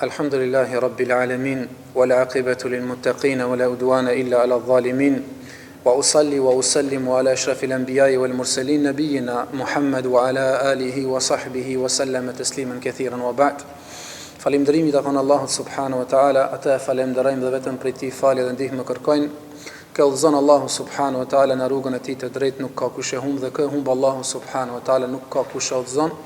Alhamdulillahi Rabbil Alamin, wa la aqibatu lil muttaqin, wa la udwana illa ala dhalimin, wa usalli wa usallimu ala ashrafil anbiya'i wal mursalin nabiyyina Muhammad wa ala alihi wa sahbihi wa sallama tasliman kathiran wa ba'd. Falënderimi i takon Allahut subhanahu wa ta'ala, ata falenderojmë dhe vetëm prej tij falje dhe ndihmë kërkojnë. Ka udhëzon Allahu subhanahu wa ta'ala në rrugën e tij të drejtë, nuk ka kush e humb dhe kë humb Allahu subhanahu wa ta'ala nuk ka kush e udhëzon.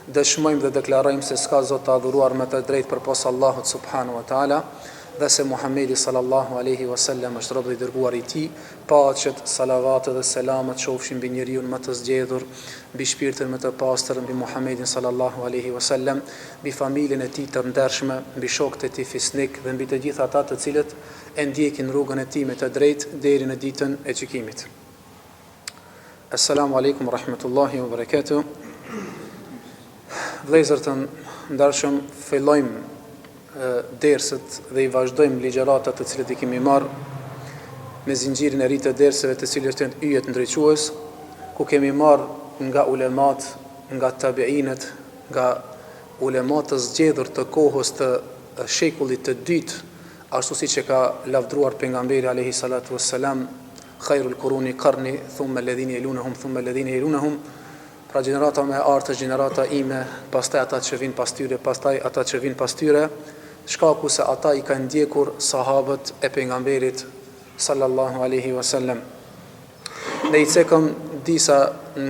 Dëshmojmë dhe deklarojmë se s'ka Zot të adhuruar me të drejtë përpos Allahut subhanahu wa ta'ala, dhe se Muhamedi sallallahu alaihi wasallam është rob i dërguar i tij, paqet, salavatet dhe selamet qofshin mbi njeriu më të zgjedhur, mbi shpirtin më të pastër, mbi Muhamedin sallallahu alaihi wasallam, mbi familjen e tij të ndershme, mbi shokët e tij fisnik dhe mbi të gjithë ata të cilët e ndjekin rrugën e tij me të drejtë deri në ditën e gjykimit. Assalamu alaikum wa rahmatullahi wa barakatuh. Vëllezër të ndershëm, fillojmë dersët dhe i vazhdojmë ligjëratat të cilët i kemi marrë me zinxhirin e ri të derseve të cilët janë yjet ndriçues, ku kemi marrë nga ulemat, nga tabiinët, nga ulemat të zgjedhur të kohës të shekullit të dytë, ashtu siç e ka lavdruar pejgamberi alayhi salatu wassalam, khairul quruni qarni thumma alladhina yalunhum thumma alladhina yalunhum. Pra gjenerata me artë është gjenerata ime, pastaj ata që vinë pas tyre, pastaj ata që vinë pas tyre, shkaku se ata i kanë ndjekur sahabët e pejgamberit sallallahu alaihi wasallam. Ne i cekëm disa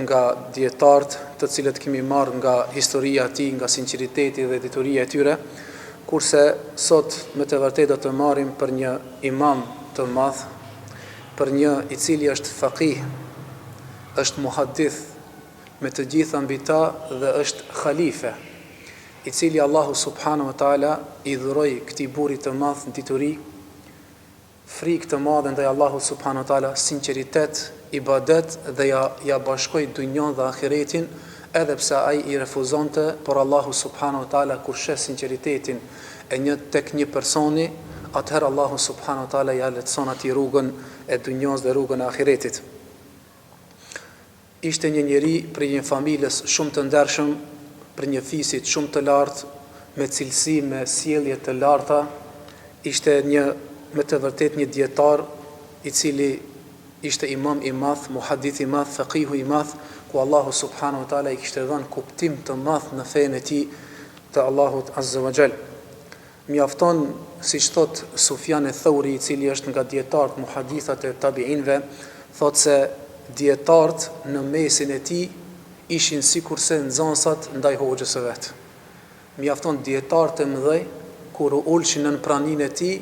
nga dietarët të cilët kemi marrë nga historia e tij, nga sinqeriteti dhe dituria e tyre, kurse sot me të vërtetë do të marrim për një imam të madh, për një i cili është faqih, është muhaddith me të gjitha mbi ta dhe është khalife, i cili Allahu subhanahu wa ta'ala i dhuroi këtij burri të madh dituri, frikë të madhe ndaj Allahu subhanahu wa ta'ala, sinqeritet, ibadet dhe ja bashkoi dunjon dhe ahiretin, edhe pse ai i refuzonte, por Allahu subhanahu wa ta'ala kur sheh sinqeritetin e tek një personi, atëherë Allahu subhanahu wa ta'ala ja lehtëson atij rrugën e dunjos dhe rrugën e ahiretit. Ishte një njeri për një familjes shumë të ndershëm, për një fisit shumë të lartë, me cilësi, me sjellje të larta. Ishte me të vërtet një dietar i cili ishte imam i madh, muhaddith i madh, faqihu i madh, ku Allahu subhanahu wa taala i kishte dhënë kuptim të madh në fenë e tij të Allahut azza wa jall. Mjafton, siç thot Sufjan al-Thauri, i cili është nga dietarët muhaddithat e tabiinëve, thotë se dietarët në mesin e tij ishin sikurse nxënësat ndaj hoxhës së vet. Mjafton dietarët e mëdhej kur u ulshin në praninë e tij,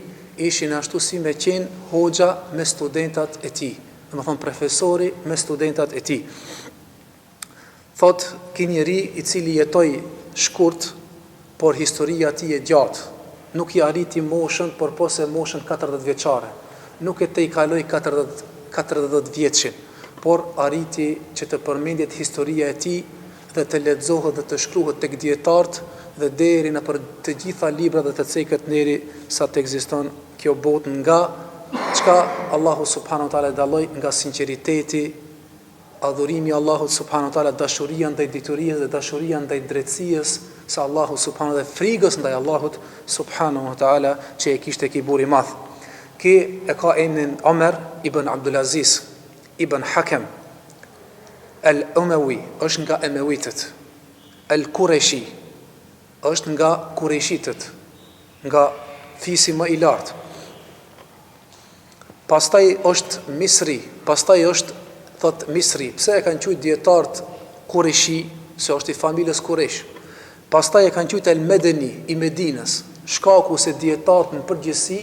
ishin ashtu si me qenë hoxha me studentat e tij, domethënë profesori me studentat e tij. Thot ky njeri i cili jetoi shkurt, por historia e tij e gjatë, nuk i arriti moshën, por pose moshën 40 vjeçare. Nuk e tej kaloi 40 vjeçin, por arriti që të përmendet historia e tij dhe të lexohet dhe të shkruhet tek dietarët dhe deri në për të gjitha librat dhe të cekët neri sa të ekziston kjo botë, nga çka Allahu subhanahu wa taala dalloi, nga sinqeriteti, adhurimi Allahut subhanahu wa taala, dashuria ndaj diturisë dhe dashuria ndaj drejtësisë së Allahut subhanahu dhe frikës ndaj Allahut subhanahu wa taala që e kishte ky burr i madh. Ky e ka emrin Omer ibn Abdulaziz ibn Hakem al-Umawi, është nga Emewitët. Al-Kureshi është nga Kureshitët, nga fisi më i lartë. Pastaj është Misri, pastaj është thot Misri. Pse e kanë quajtur dietarët Kureshi? Se është i familjes Kuresh. Pastaj e kanë quajtur al-Medeni, i Medinës. Shkaku se dietarët në përgjithësi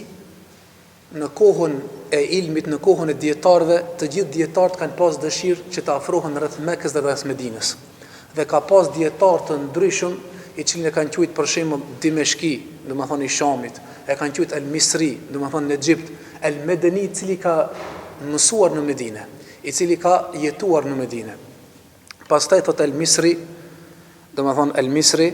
në kohën e ilmit, në kohën e dietarëve, të gjithë dietarët kanë pas dëshirë që të afrohen rreth Mekës dhe rreth Medinës. Dhe ka pas dietarë të ndryshëm, i cilin e kanë quajtur për shembull Dimeshki, domethënë i Shamit, e kanë quajtur al-Misri, domethënë në Egjipt, al-Medeni, i cili ka mësuar në Medinë, i cili ka jetuar në Medinë. Pastaj thot al-Misri, domethënë al-Misri,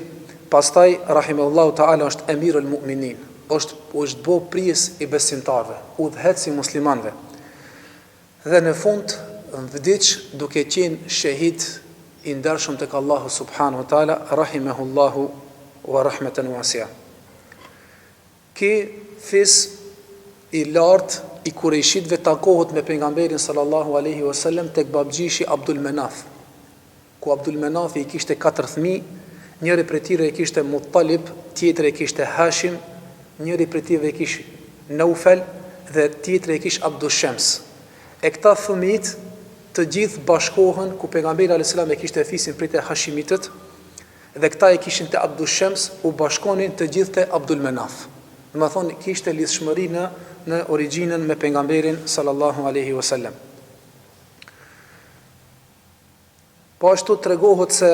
pastaj rahimahullahu ta'ala është Emirul Mu'minin, është bo pries i besimtarve, udhëhec i muslimanve. Dhe në fund vdiq duke qenë shahid i ndershëm tek Allahu subhanahu wa taala, rahimahullahu wa rahmatan wasi'a. Ky fis i lartë i kurejshitëve takohet me pejgamberin sallallahu alaihi wasallam tek babgjishi Abdul Menaf, ku Abdul Menaf i kishte 4 fëmijë, njëri prej tyre i kishte Muttalib, tjetri i kishte Hashim, njëri prej tyre i kishte Naufel dhe tjetri i kishte Abdul Shams. E këta fëmijët të gjithë bashkohen ku pejgamberi alayhis salam e kishte fisin prej të Hashimitët dhe këta e kishin të Abdul Shams, u bashkonin të gjithë të Abdul Menaf. Do të thonë kishte lidhshmëri në origjinën me pejgamberin sallallahu alaihi wasallam. Po ashtu tregohet se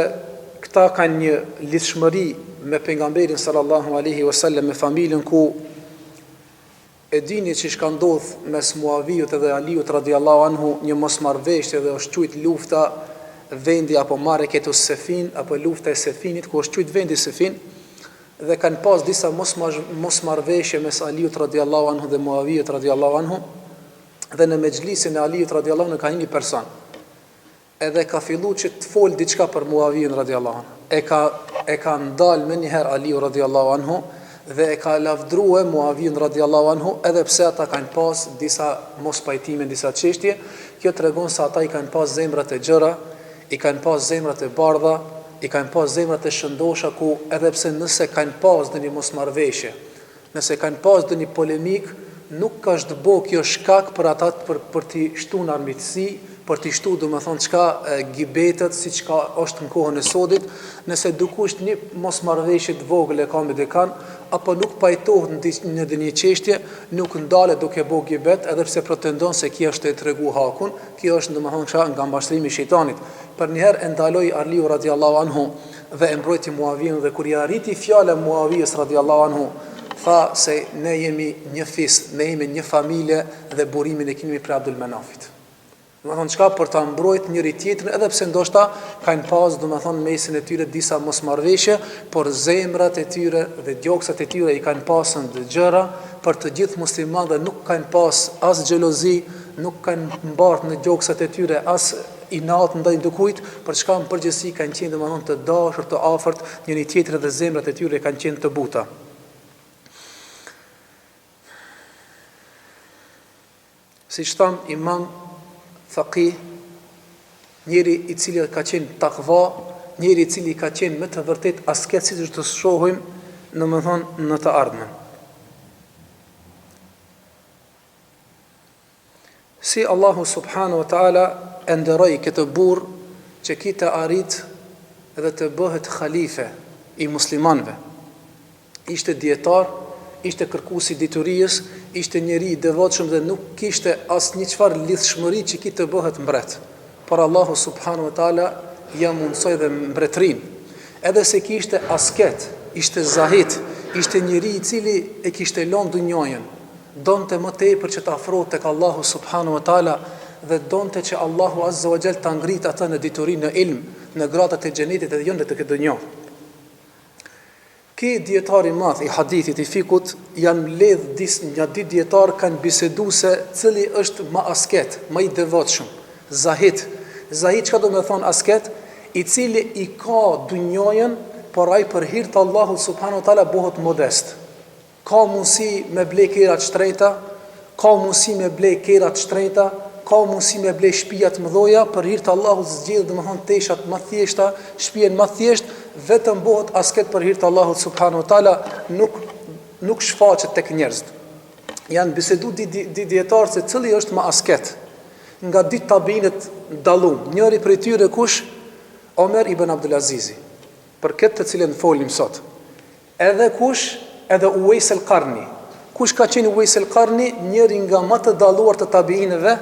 këta kanë një lidhshmëri me pejgamberin sallallahu alaihi wasallam, me familjen ku e dini që shka ndodh mes Muavijut dhe Aliut radiallahu anhu, një mosmarrveshje dhe është quajt lufta vendi apo Mareketus Sefin apo lufta e Sefinit, ku është quajt vendi Sefin, dhe kanë pas disa mosmarrveshje mes Aliut radiallahu anhu dhe Muavijut radiallahu anhu, dhe në mexhlisin e Aliut radiallahu anhu ka një person. Edhe ka fillu që të fol diçka për Muavijun radiallahu anhu. E ka ndal më njëherë Aliu radiallahu anhu dhe e ka lavdrue Muavijun radiallahu anhu, edhe pse ata kanë pas disa mospajtime, disa çështje. Kjo tregon se ata i kanë pas zemrat e gjëra, i kanë pas zemrat e bardha, i kanë pas zemrat e shëndosha, ku edhe pse nëse kanë pas ndonjë mosmarrveshje, nëse kanë pas ndonjë polemik, nuk ka shtë kjo shkak për ata për t'i shtu në armiqësi, për t'i shtu çka gibetet, si çka është në kohën e sodit, nëse dikush një mosmarrveshje të vogël e ka me dikën, apo nuk pajtohet në një çështje, nuk ndalet duke bo gibet, edhe pse pretendon se kjo është e tregu hakun, kjo është nga mbashtrimi i shejtanit. Për njëherë e ndaloi Aliu radiallahu anhu dhe e mbrojti Muavijun, dhe kur i arriti fjala Muavijës radiallahu anhu, tha se ne jemi një fis, ne jemi një familje dhe burimin e kemi për Abdul Menafit. Çka për ta mbrojt njëri tjetrin, edhe pse ndoshta kanë pas mesin e tyre disa mosmarrveshje, por zemrat e tyre dhe gjoksat e tyre i kanë pasën të gjëra për të gjithë muslimanët, dhe nuk kanë pas as xhelozi, nuk kanë mbartë në gjoksat e tyre as inat ndaj dikujt, për çka në përgjithësi kanë qenë të dashur, të afërt njëri tjetrit, dhe zemrat e tyre kanë qenë të buta. Siç tham, imam faqih, njëri i cili ka qenë takva, njëri i cili ka qenë me të vërtet asket, si që të shohim në të ardhmen. Si Allahu subhanahu wa ta'ala e nderoi këtë burr që ki të arrit dhe të bëhet khalife i muslimanëve. Ishte dietar, ishte kërkuesi diturijës, ishte njeri i devotshëm dhe nuk kishte asnjë çfarë lidhshmëri që ki të bëhet mbret. Por Allahu subhanahu wa taala ja mundsoi dhe mbretërinë. Edhe se kishte asket, ishte zahid, ishte njeri i cili e kishte lënë dunjën, donte më tepër që të afrohet tek Allahu subhanahu wa taala, dhe donte që Allahu azza wa jall ta ngrit atë në dituri, në ilm, në gradat e xhenetit dhe jo në këtë dunjë. Ki djetari madh i hadithit i fikut janë ledh një ditë djetar kanë bisedu se cili është më asket, më i devotshëm, zahid. Zahid çka do me thonë asket? I cili i ka dunjojën, por ai për hir të Allahut subhanahu wa taala bëhet modest. Ka mundësi me ble kerat shtrejta, ka mundësi me ble kerat shtrejta, ka mundësi me ble shtëpiat mëdha, për hir të Allahut zgjedh domethënë teshat më thjeshta, shtëpinë më thjesht, vetëm bëhet asket për hir të Allahut subhanahu wa taala, nuk shfaqet tek njerëzit. Janë bisedu dietar se cili është më asket. Nga dy tabiinët dallum. Njëri prej tyre kush? Omer ibn Abdulazizi, për këtë të cilën folim sot. Edhe kush? Edhe Uwais al-Qarni. Kush ka qenë Uwais al-Qarni? Njëri nga më të dalluar të tabiinëve.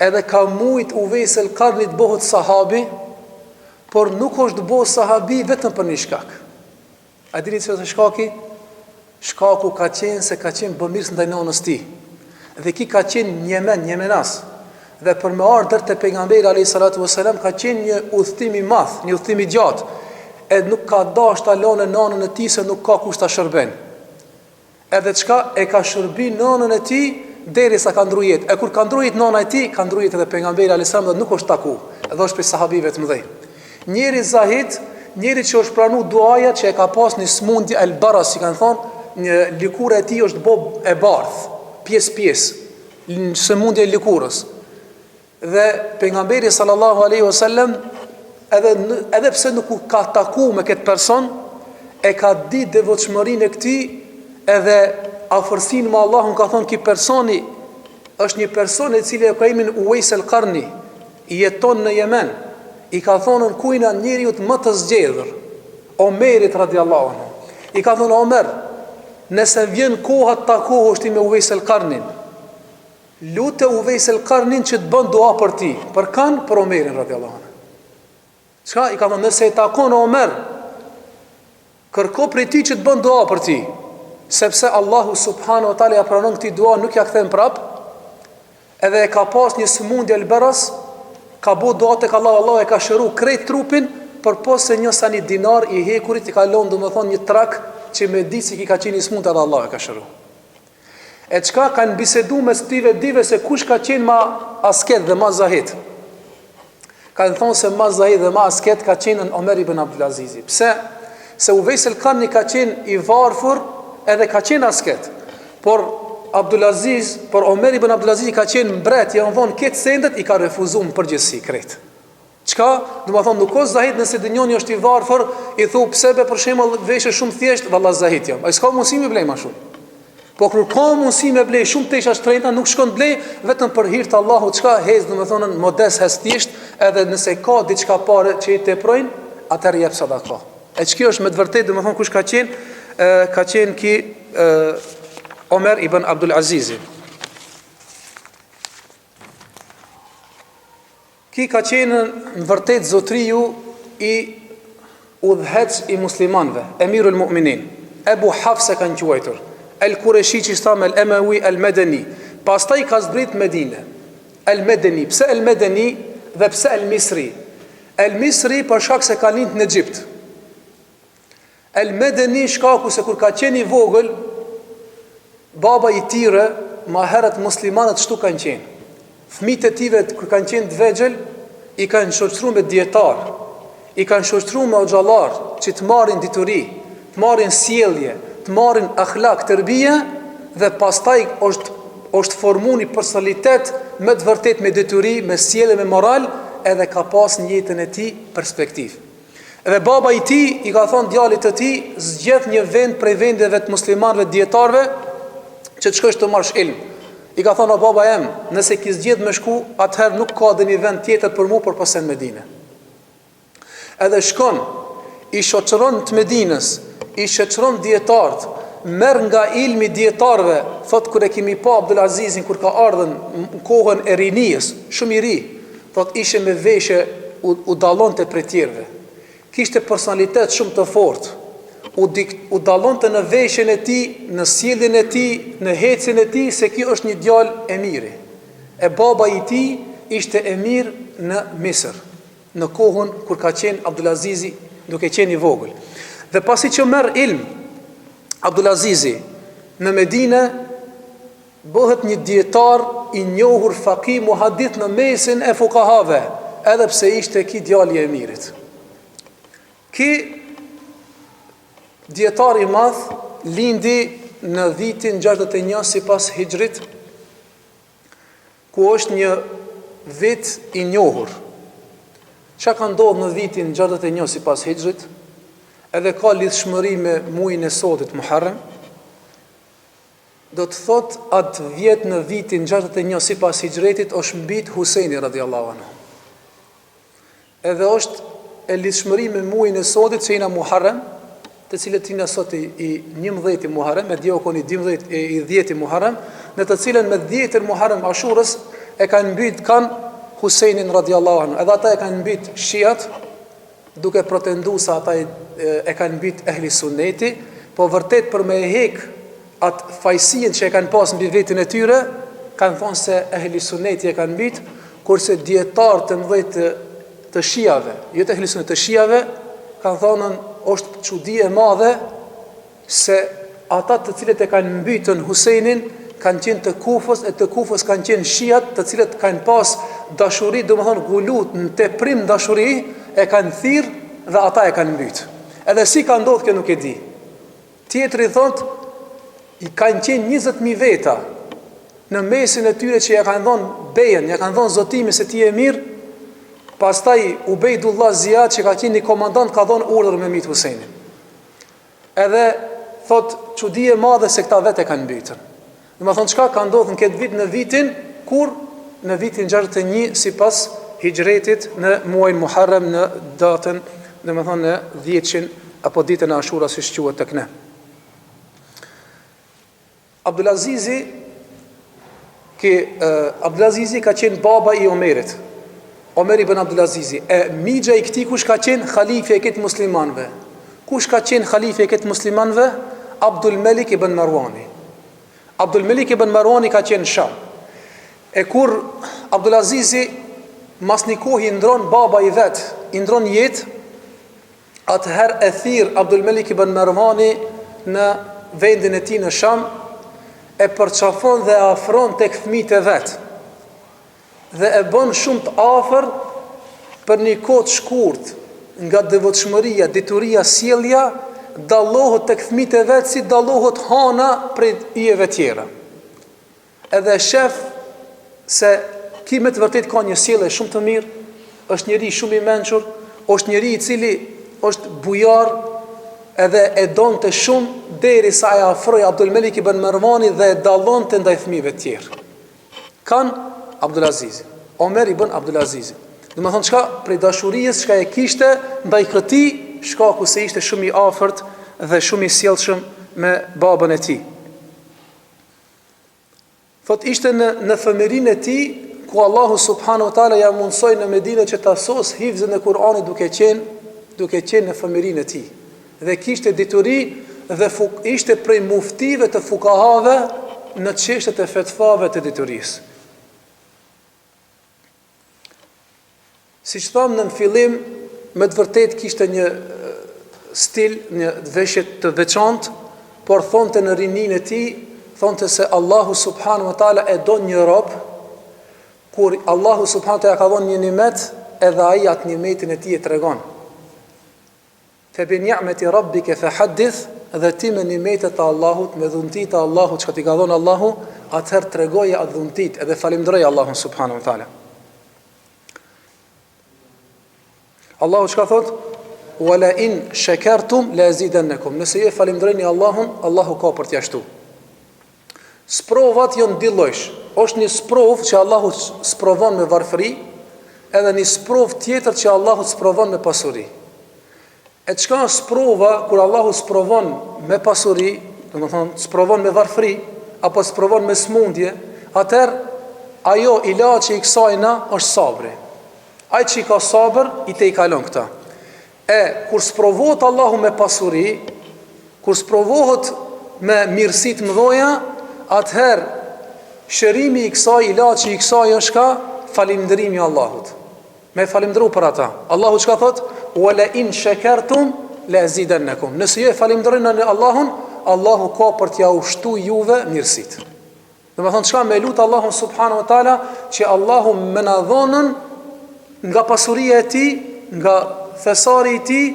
Edhe ka mujt Uwais al-Qarni të bëhet sahabi, por nuk është bëhet sahabi vetëm për një shkak. A dini se shkaki? Shkaku ka qenë se ka qenë bëmirës ndaj nonës tij. Dhe ki ka qenë njemenas. Dhe për me ardhur te pejgamberi alayhis salatu wassalam ka qenë një udhtim i madh, një udhtim i gjatë. Edhe nuk ka dashur ta lënë nonën e tij se nuk ka kush ta shërben. Edhe çka e ka shërbi nonën e tij derisa ka ndruar jetë. E kur ka ndruar jetë nona e tij, ka ndruar jetë edhe pejgamberi alayhis salam, dhe nuk është taku. Edhe është për sahabive të mëdhenj. Njëri zahid, njëri që është pranu duaja që e ka pas një smundje el baras, si kanë thonë, një lëkurë e tij është bob e bardh, pjesë, në sëmundje e lëkurës. Dhe pejgamberi sallallahu alaihi wasallam edhe pse nuk ka taku me këtë person, e ka ditë devotshmërinë e këtij edhe afërsinë me Allahun, ka thonë ky personi është një person i cili e ka emrin Uwais al-Qarni, i jeton në Yemen. I ka thonë kujna njeriu më të zgjedhur, Omerit radiallahu anhu. I ka thonë Omer, nëse vjen koha të takohesh ti me Uwais al-Qarnin, lutë Uwais al-Qarnin që të bën dua për ti. Për kanë? Për Omerin radiallahu anhu. Çka? I ka thonë nëse e takon Omer, kërko prej ti që të bën dua për ti, sepse Allahu subhanahu wa taala ja pranon këtë dua, nuk ja kthen prap. Edhe e ka pas një sëmundje alberas, ka bu dua tek Allah e ka shëru krejt trupin, për posë se një sa një dinar i hekurit i ka lënë, domethënë një trak që me di si ki ka qenë i smund edhe Allah e ka shëru. E çka kanë bisedu me stive dive se kush ka qenë ma asket dhe ma zahid. Kanë thonë se ma zahid dhe ma asket ka qenë në Omer ibn Abdulazizi. Pse? Se Uwais al-Qarni ka qenë i varfër edhe ka qenë asket. Por Abdulaziz, por Omer ibn Abdulaziz ka qenë mbret, janë thonë këtë sendet i ka refuzuar në përgjithësi krejt. Çka? Do të thonë nuk ka zahid nëse dënjoni është i varfër, i thu pse be për shembull veshë shumë thjesht, valla zahid jam. Ai s'ka mundësi me blej më shumë. Po kur ka mundësi me blej shumë tesha shtrenjta, nuk shkon blej vetëm për hir të Allahut, çka hez, do të thonë modest hestisht, edhe nëse ka diçka parë që i teprojnë, atëherë jep sadaka. E ç'kjo është me të vërtetë, do të thonë kush ka qenë ki Omer ibn Abdul Azizi. Ki ka qenë në vërtet zotriju i udhëhec i muslimanve, Emirul Mu'minin, Ebu Hafse kanë quajtur, El Kureshi Qistam, El Emawi, El Medeni. Pastaj ka zbrit Medine, El Medeni. Pse El Medeni dhe pse El Misri? El Misri për shkak se ka lind në Egjipt. El Medeni shkaku se kur ka qenë i vogël, baba i tire, ma herët muslimanët shtu kanë qenë. Fëmijët e tive kur kanë qenë të vegjël, i kanë shoqëruar me dietar, i kanë shoqëruar me xhallar, që të marrin dituri, të marrin sjellje, të marrin akhlak, tërbije, dhe pastaj është formuar një personalitet me të vërtet me deturi, me sjellje, me moral, edhe ka pas në jetën e tij perspektivë. Edhe baba i tij i ka thonë djalit të tij, zgjedh një vend prej vendeve të muslimanëve dietarëve që të shkosh të marrësh ilm. I ka thonë o baba jem, nëse ki zgjedh me shku, atëherë nuk ka dhe një vend tjetër për mu, për posen Medine. Edhe shkon, i shoqëron të Medinës, i shoqëron dietarët, merr nga ilmi dietarëve, thot kur e kimi pa Abdulazizin, kur ka ardhen në kohën e rinijës, shumë i ri, thot ishe me veshje, u dallonte prej tjerëve. Kishte personalitet shumë të fortë. U dallonte në veshjen e tij, në sjelljen e tij, në hecin e tij, se ky është një djalë emiri. E baba i tij ishte emir në Misër, në kohën kur ka qenë Abdulazizi duke qenë i vogël. Dhe pasi që merr ilm Abdulazizi në Medinë, bëhet një dietar i njohur faqih muhadith në mesin e fukahave, edhe pse ishte ky djalë i emirit. Ky dietar i madh lindi në vitin 61 sipas Hijrit, ku është një vit i njohur. Çka ka ndodhur në vitin 61 sipas Hijrit, edhe ka lidhshmëri me muajin e sotit Muharram, do të thot atë vjet në vitin 61 sipas Hijretit është mbit Husaini radiallahu anhu. Edhe është e lidhshmëri me muajin e sotit që jena Muharram, të cilët jena sot i 11 Muharram, me diokon i 10 Muharram, në të cilën me 10 Muharram Ashurës e kanë mbyt Husainin radiallahu anhu. Edhe ata e kanë mbyt shiat, duke pretenduar se ata e kanë mbyt ehli sunneti, po vërtet për me hek atë fajsin që e kanë pas mbi vetin e tyre, kanë thonë se ehli sunneti e kanë mbyt, kurse dietar të mëdhej të shiave, jo të ehli sunnet të shiave, kanë thonë është çudi e madhe se ata të cilët e kanë mbytën Husainin kanë qenë të Kufës, e të Kufës kanë qenë shiat, të cilët kanë pas dashuri, domethënë gulut në teprim dashuri, e kanë thirrë dhe ata e kanë mbyt. Edhe si ka ndodhur kjo nuk e di. Tjetri thot i kanë qenë 20.000 veta në mesin e tyre që ja kanë dhënë bejen, ja kanë dhënë zotimin se ti je mirë. Pastaj Ubejdullah Ziyad që ka qenë një komandant ka dhënë urdhër me mit Husejnin. Edhe thot çudi e madhe se këta vetë kanë mbytur. Domethënë çka ka ndodhur në këtë vit në vitin kur në vitin 61 sipas hijretit në muajin Muharram në datën domethënë në 10 apo ditën e Ashura siç quhet tek ne. Abdulazizi ka qenë baba i Omerit. Omer ibn Abdulazizi. E migja i këtij kush ka qenë khalife e këtë muslimanëve? Kush ka qenë khalife e këtë muslimanëve? Abdul Malik ibn Marwani. Abdul Malik ibn Marwani ka qenë Sham. E kur Abdulazizi mas një kohë i ndron baba i vet, i ndron jetë, atëherë e thirr Abdul Malik ibn Marwani në vendin e tij në Sham, e përçafon dhe afron tek fëmijët e vet. Dhe e bën shumë të afër për një kohë të shkurt, nga devotshmëria, dituria, sjellja, dallohet tek fëmijët e vet si dallohet hana prej ijeve tjera. Edhe shef se ki me të vërtet ka një sjellje shumë të mirë, është njeri shumë i mençur, është njeri i cili është bujar, edhe e donte shumë derisa ai afroi Abdul Malik ibn Marwani dhe e dallonte ndaj fëmijëve të tjerë. Abdulaziz, Omer ibn Abdulaziz. Domethënë çka prej dashurisë çka e kishte ndaj këtij, shkaku se ishte shumë i afërt dhe shumë i sjellshëm me babën e tij. Thot ishte në fëmirinë e tij ku Allahu subhanahu wa taala ja mundsoi në Medinë që ta sos hifzën e Kur'anit duke qenë në fëmirinë e tij. Dhe kishte dituri dhe ishte prej muftive të fukahave në çështjet e fetvave të diturisë. Si që thamë në fillim, me të vërtet kishte një stil, një veshje të veçantë, por thonte në rinin e tij, thonte se Allahu subhanahu wa taala e don një rob, kur Allahu subhanahu wa taala ka dhënë një nimet, edhe ai atë nimetin e tij e tregon. Fe bi ni'mati rabbika fahaddith, dhe ti me nimetet e Allahut, me dhuntit e Allahut që ti ka dhënë Allahu, atëherë tregoje atë dhuntit edhe falenderoj Allahun subhanahu wa taala. Allahu çka thot? Wala in shakartum la azidannakum. Nëse ju falenderoni Allahun, Allahu ka për t'ja shtu. Sprovat janë dy llojsh. Është një sprov që Allahu sprovon me varfëri, edhe një sprov tjetër që Allahu sprovon me pasuri. E çka është sprova kur Allahu sprovon me pasuri, domethënë sprovon me varfëri apo sprovon me smundje, atëherë ajo ilaçi i kësajna është sabri. Ai që i ka sabër, i te i kalon këta. E, kur sprovohet Allahu me pasuri, kur sprovohet me mirësit mëdhoja, atëherë, shërimi i kësaj, ilaçi i kësaj është ka falënderimi Allahut. Me falëndëru për ata. Allahu çka thot? Wala in shakartum la azidannakum. Nëse ju falënderoni Allahun, Allahu ka për t'ja ushtu juve mirësit. Domethënë çka me lut Allahun subhanahu wa taala që Allahu më na dhonën nga pasuria e tij, nga thesari i tij,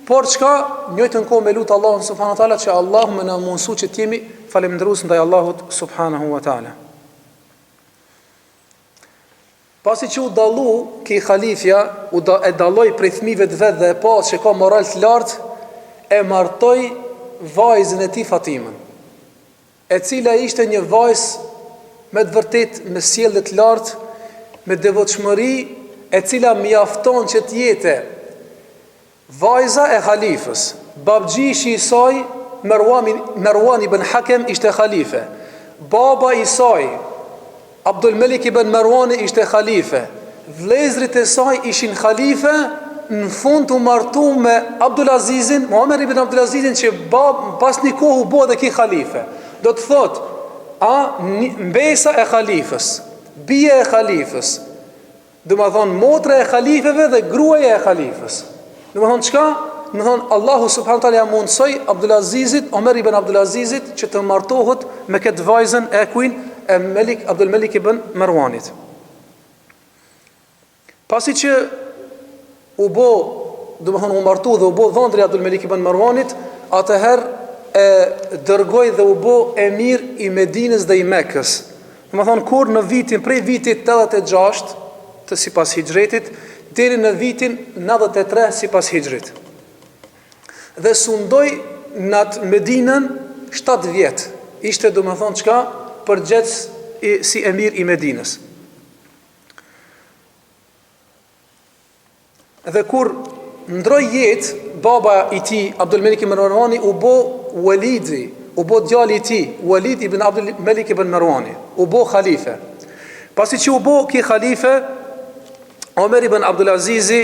por çka njëjtën kohë me lut Allahun subhanahu wa taala që Allahu më na mundsu që të jemi falëndërues ndaj Allahut subhanahu wa taala. Pasi që u dallu ki khalifja, e dalloi prej fëmijëve të vet dhe e pa se ka moral të lartë, e martoi vajzën e tij Fatimën, e cila ishte një vajzë me të vërtet me sjellje të lartë, me devotshmëri, e cila mjafton që të jetë vajza e khalifës. Babgjishi i saj, Marwan ibn Hakem, ishte khalife. Baba i saj, Abdul Malik ibn Marwani, ishte khalife. Vlezrit e saj ishin khalife, në fund u martu me Abdulazizin, Muhammed ibn Abdulazizin, që pas një kohë u bo dhe ki khalife. Do të thot, mbesa e khalifës, bie e khalifës, do më thonë motra e khalifeve dhe gruaja e khalifës. Do më thonë qka? Do më thonë Allahu subhanahu wa taala ja mundsoi Abdulazizit, Omer ibn Abdulazizit, që të martohet me këtë vajzën e kuin e Abdul Malik ibn Marwanit. Pasi që u bo, do më thonë u martu dhe u bo dhëndri Abdul Malik ibn Marwanit, atëherë e dërgoi dhe u bë emir i Medinës dhe i Mekës. Domethënë kur në vitin prej vitit 86 të sipas hijretit deri në vitin 93 sipas hijrit. Dhe sundoi në atë Medinën 7 vjet. Ishte domethënë çka përgjithës si emir i Medinës. Dhe kur ndroi jetë, baba i tij Abdul Malik ibn Marwani u bë Walidi, u bë djali i tij Walid ibn Abdul Malik ibn Marwani, u bë khalife. Pasi që u bë ki khalife, Omer ibn Abdul Azizi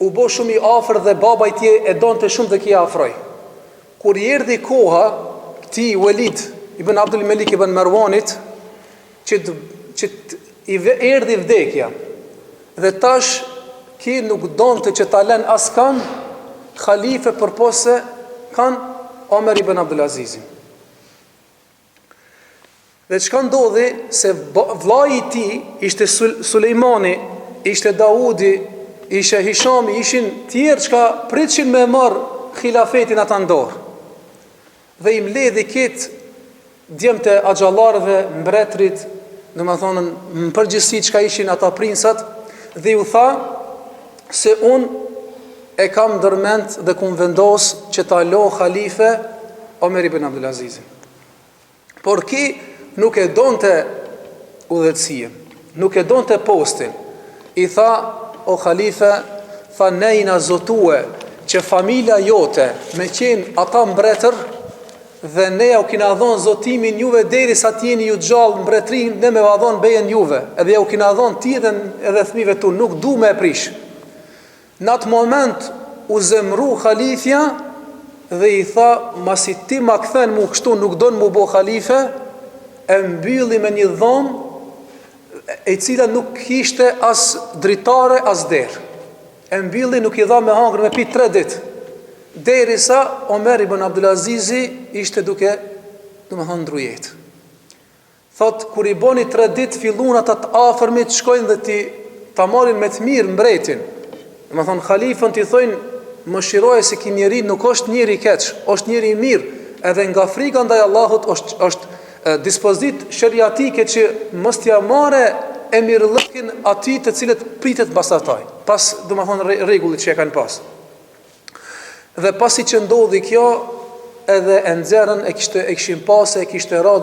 u bë shumë i afër dhe baba i tij e donte shumë dhe kia afroi. Kur i erdhi koha këtij Walid ibn Abdul Malik ibn Marwanit që i erdhi vdekja dhe tash ki nuk donte që ta lën askan khalife përpose kanë Omer ibn Abdul Azizin. Dhe çka ndodhi se vllai i tij ishte Sulejmani, ishte Daudi, ishte Hishami, ishin tjerë që pritshin me marr khilafetin ata në dorë. Dhe i mbledhi këtë djemtë e axhallarëve, mbretrit, domethënë në përgjithësi çka ishin ata prinsat, dhe ju tha se unë e kam ndërmend dhe kum vendos që ta lo khalife Omer ibn Abdul Azizin. Por ki nuk e donte udhëtësien, nuk e donte postin. I tha, o khalife, tha ne i na zotue që familja jote me qenë ata mbretër dhe ne ja u kina dhon zotimin juve deri sa t'jeni ju gjallë mbretrin, ne me va dhon bejen juve, edhe ja u kina dhon ti edhe thmive tu, nuk du me e prish. Në atë moment u zemru khalifja dhe i tha, masi ti ma kthen mu kështu nuk don mu bo khalife, e mbylli me një dhomë e cila nuk kishte as dritare as derë. E mbylli nuk i dha me hangër me pi 3 ditë. Derisa Omer ibn Abdul Azizi ishte duke ndrujet. Thot, kur i boni 3 ditë fillun ata të afërmit shkojnë dhe ta marrin me të mirë mbretin. Khalifën t'i thojnë, më shiroje se ki njeri nuk është njeri keq, është njeri mirë, edhe nga frika ndaj Allahut është dispozit shariatike që mos t'ja marre emirllëkin atij të cilët pritet basataj, pas rregullit që e kanë pas. Dhe pasi që ndodhi kjo, edhe e nxerën e kishin pas e kishte ra,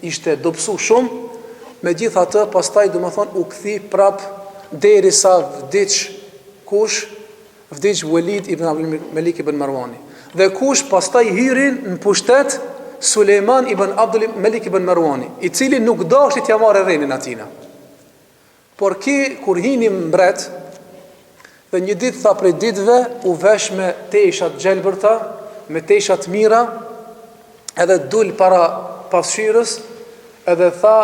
ishte dobësu shumë, megjithatë pastaj u kthi prap derisa vdiq kush? Vdiq Walid ibn Abdul Malik ibn Marwani. Dhe kush pastaj hyrin në pushtet Sulejman ibn Abdul Malik ibn Marwani, i cili nuk dashti t'ja marrë rrenin atina. Por kur hini mbret, dhe një ditë tha prej ditëve u vesh me teshat gjelbërta, me teshat mira, edhe dul para pasqyrës, edhe tha,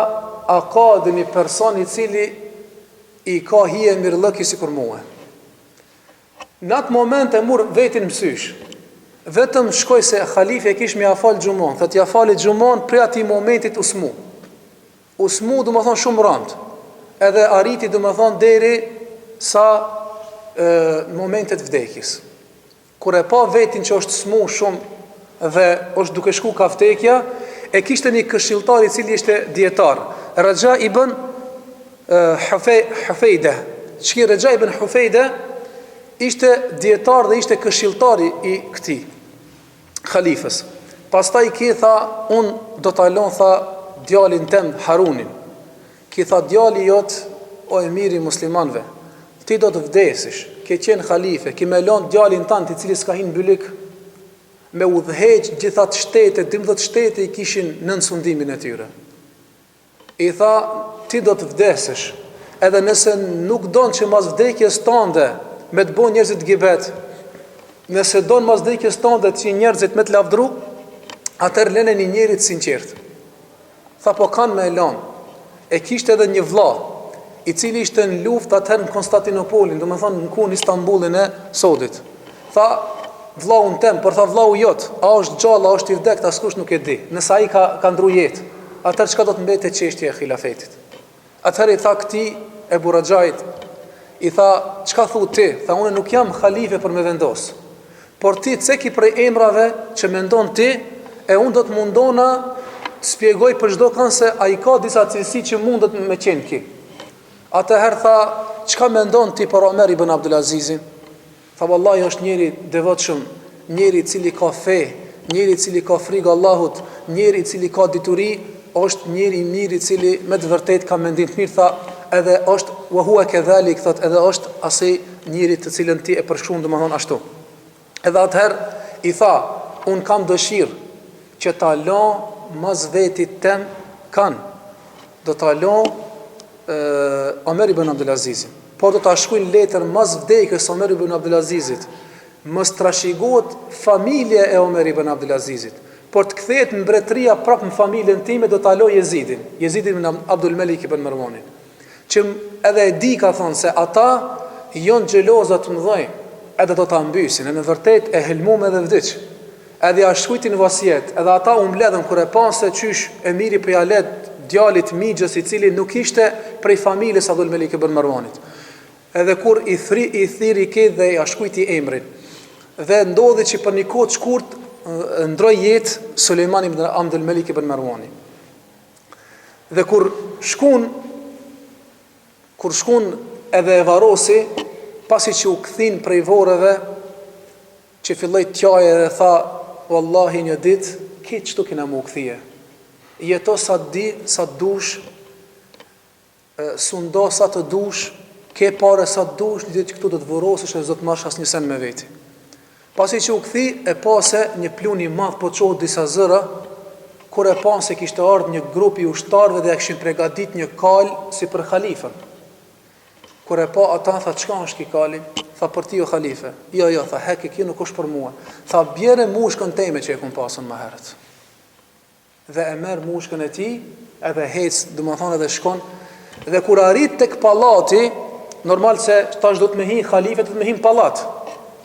a ka dhe një person i cili i ka hije mirëllëki si kur muhe. Në atë moment e mur vetin mësysh, vetëm shkoj se khalife kish me ja falë gjumon, thët ja falë gjumon pre ati momentit usmu. Usmu du më thonë shumë rëndë, edhe arriti du më thonë deri sa momentet vdekjes. Kur e pa vetin që është smu shumë dhe është duke shku ka vdekja, e kishte një këshilltar i cili ishte dietar, Raja ibn Hufejde. Çki Raja ibn Hufejde ishte dietar dhe ishte këshilltari i këtij khalifës. Pastaj ki tha, unë do ta lën, tha, djalin tem Harunin. Ki tha, djali jot o emiri muslimanëve, ti do të vdesish, ke qenë khalife, ki me lën djalin tanë i cili s'ka hin bylik, me udhëheq gjithat shtete, 12 shtete i kishin nën sundimin e tyre. I tha, ti do të vdesish, edhe nëse nuk don që mas vdekjes tënde me të bo njerëzit gibet, nëse don mas vdekjes tënde që njerëzit me të lavdru, atër lene një njerit sinqert. Tha, po kanë me lën. E kishte edhe një vlla, i cili ishte në luftë atëherë në Konstantinopolin, do me thonë në kun Istanbulin e sodit. Tha, vllau në tem, por tha vllau jot, a është gjallë, a është i vdekt, askush nuk e di. Nësa i ka ndru jetë, atëherë çka do të mbete çështja e khilafetit. Atëherë i tha këtij Ebu Rajait, i tha, çka thu ti? Tha, unë nuk jam khalife për me vendos, por ti ceki prej emrave që mendon ti, e unë do të mundona të spjegoj për çdo kan se ai ka disa cilësi që mundet me qenë ki. Atëherë tha, çka mendon ti për Omer ibn Abdulazizin? Tha, vallahi është njëri devotshëm, njëri i cili ka fe, njëri i cili ka frikë Allahut, njëri i cili ka dituri, është njëri i mirë i cili me të vërtet ka mendim të mirë, tha, edhe është wa huwa kadhalik, thot, edhe është asaj njëri të cilën ti e përshkruan domethënë ashtu. Edhe atëherë i tha, un kam dëshirë që ta lë mas vetit tem do ta lë Omer ibn Abdulazizin, por do ta shkruaj letër mas vdekjes Omer ibn Abdulazizit. Mos trashëgohet familja e Omer ibn Abdulazizit, por të kthehet mbretëria prapë në familjen time, do ta lë Jezidin ibn Abdul Malik ibn Marwanin. Që edhe e di ka thonë se ata janë xheloza të mëdhenj, edhe do ta mbysin, në vërtet e helmuam edhe vdiq. Edhe ja shkruajtin vasijet, edhe ata u mbledhën kur e pan se qysh emiri prej Alet, djalit Mixhës, i cili nuk ishte prej familjes Abdul Malik ibn Marwanit. Edhe kur i thiri këtë dhe ja shkruajti emrin. Dhe ndodhi që për një kohë të shkurt ndroi jetë Sulejman ibn Abdul Malik ibn Marwani. Dhe kur shkun edhe e varosi, pasi që u kthin prej vorreve, që filloi t'jaje dhe tha, wallahi një ditë, këtë çtu kena mu kthie. Jeto sa dush, sundo sa të dush, ke pare sa të dush, një ditë që këtu do të vorosësh e zot marrësh asnjë sen me veti. Pasi që u kthi, e pa se një plun i madh po çohet disa zëra, kur e pa se kishte ardhur një grup i ushtarëve dhe ja kishin përgatit një kal si për halifën. Kur e pa ata, tha, çka është ky kali? Tha, për ti o halife. Jo, tha, hek, kjo nuk është për mua. Tha, bjere mushkën teme që e kum pasën më herët. Dhe e merr mushkën e tij, edhe hec, domethënë edhe shkon. Dhe kur arrit tek pallati, normal se tash do të më hi halife, do të më hi në pallat.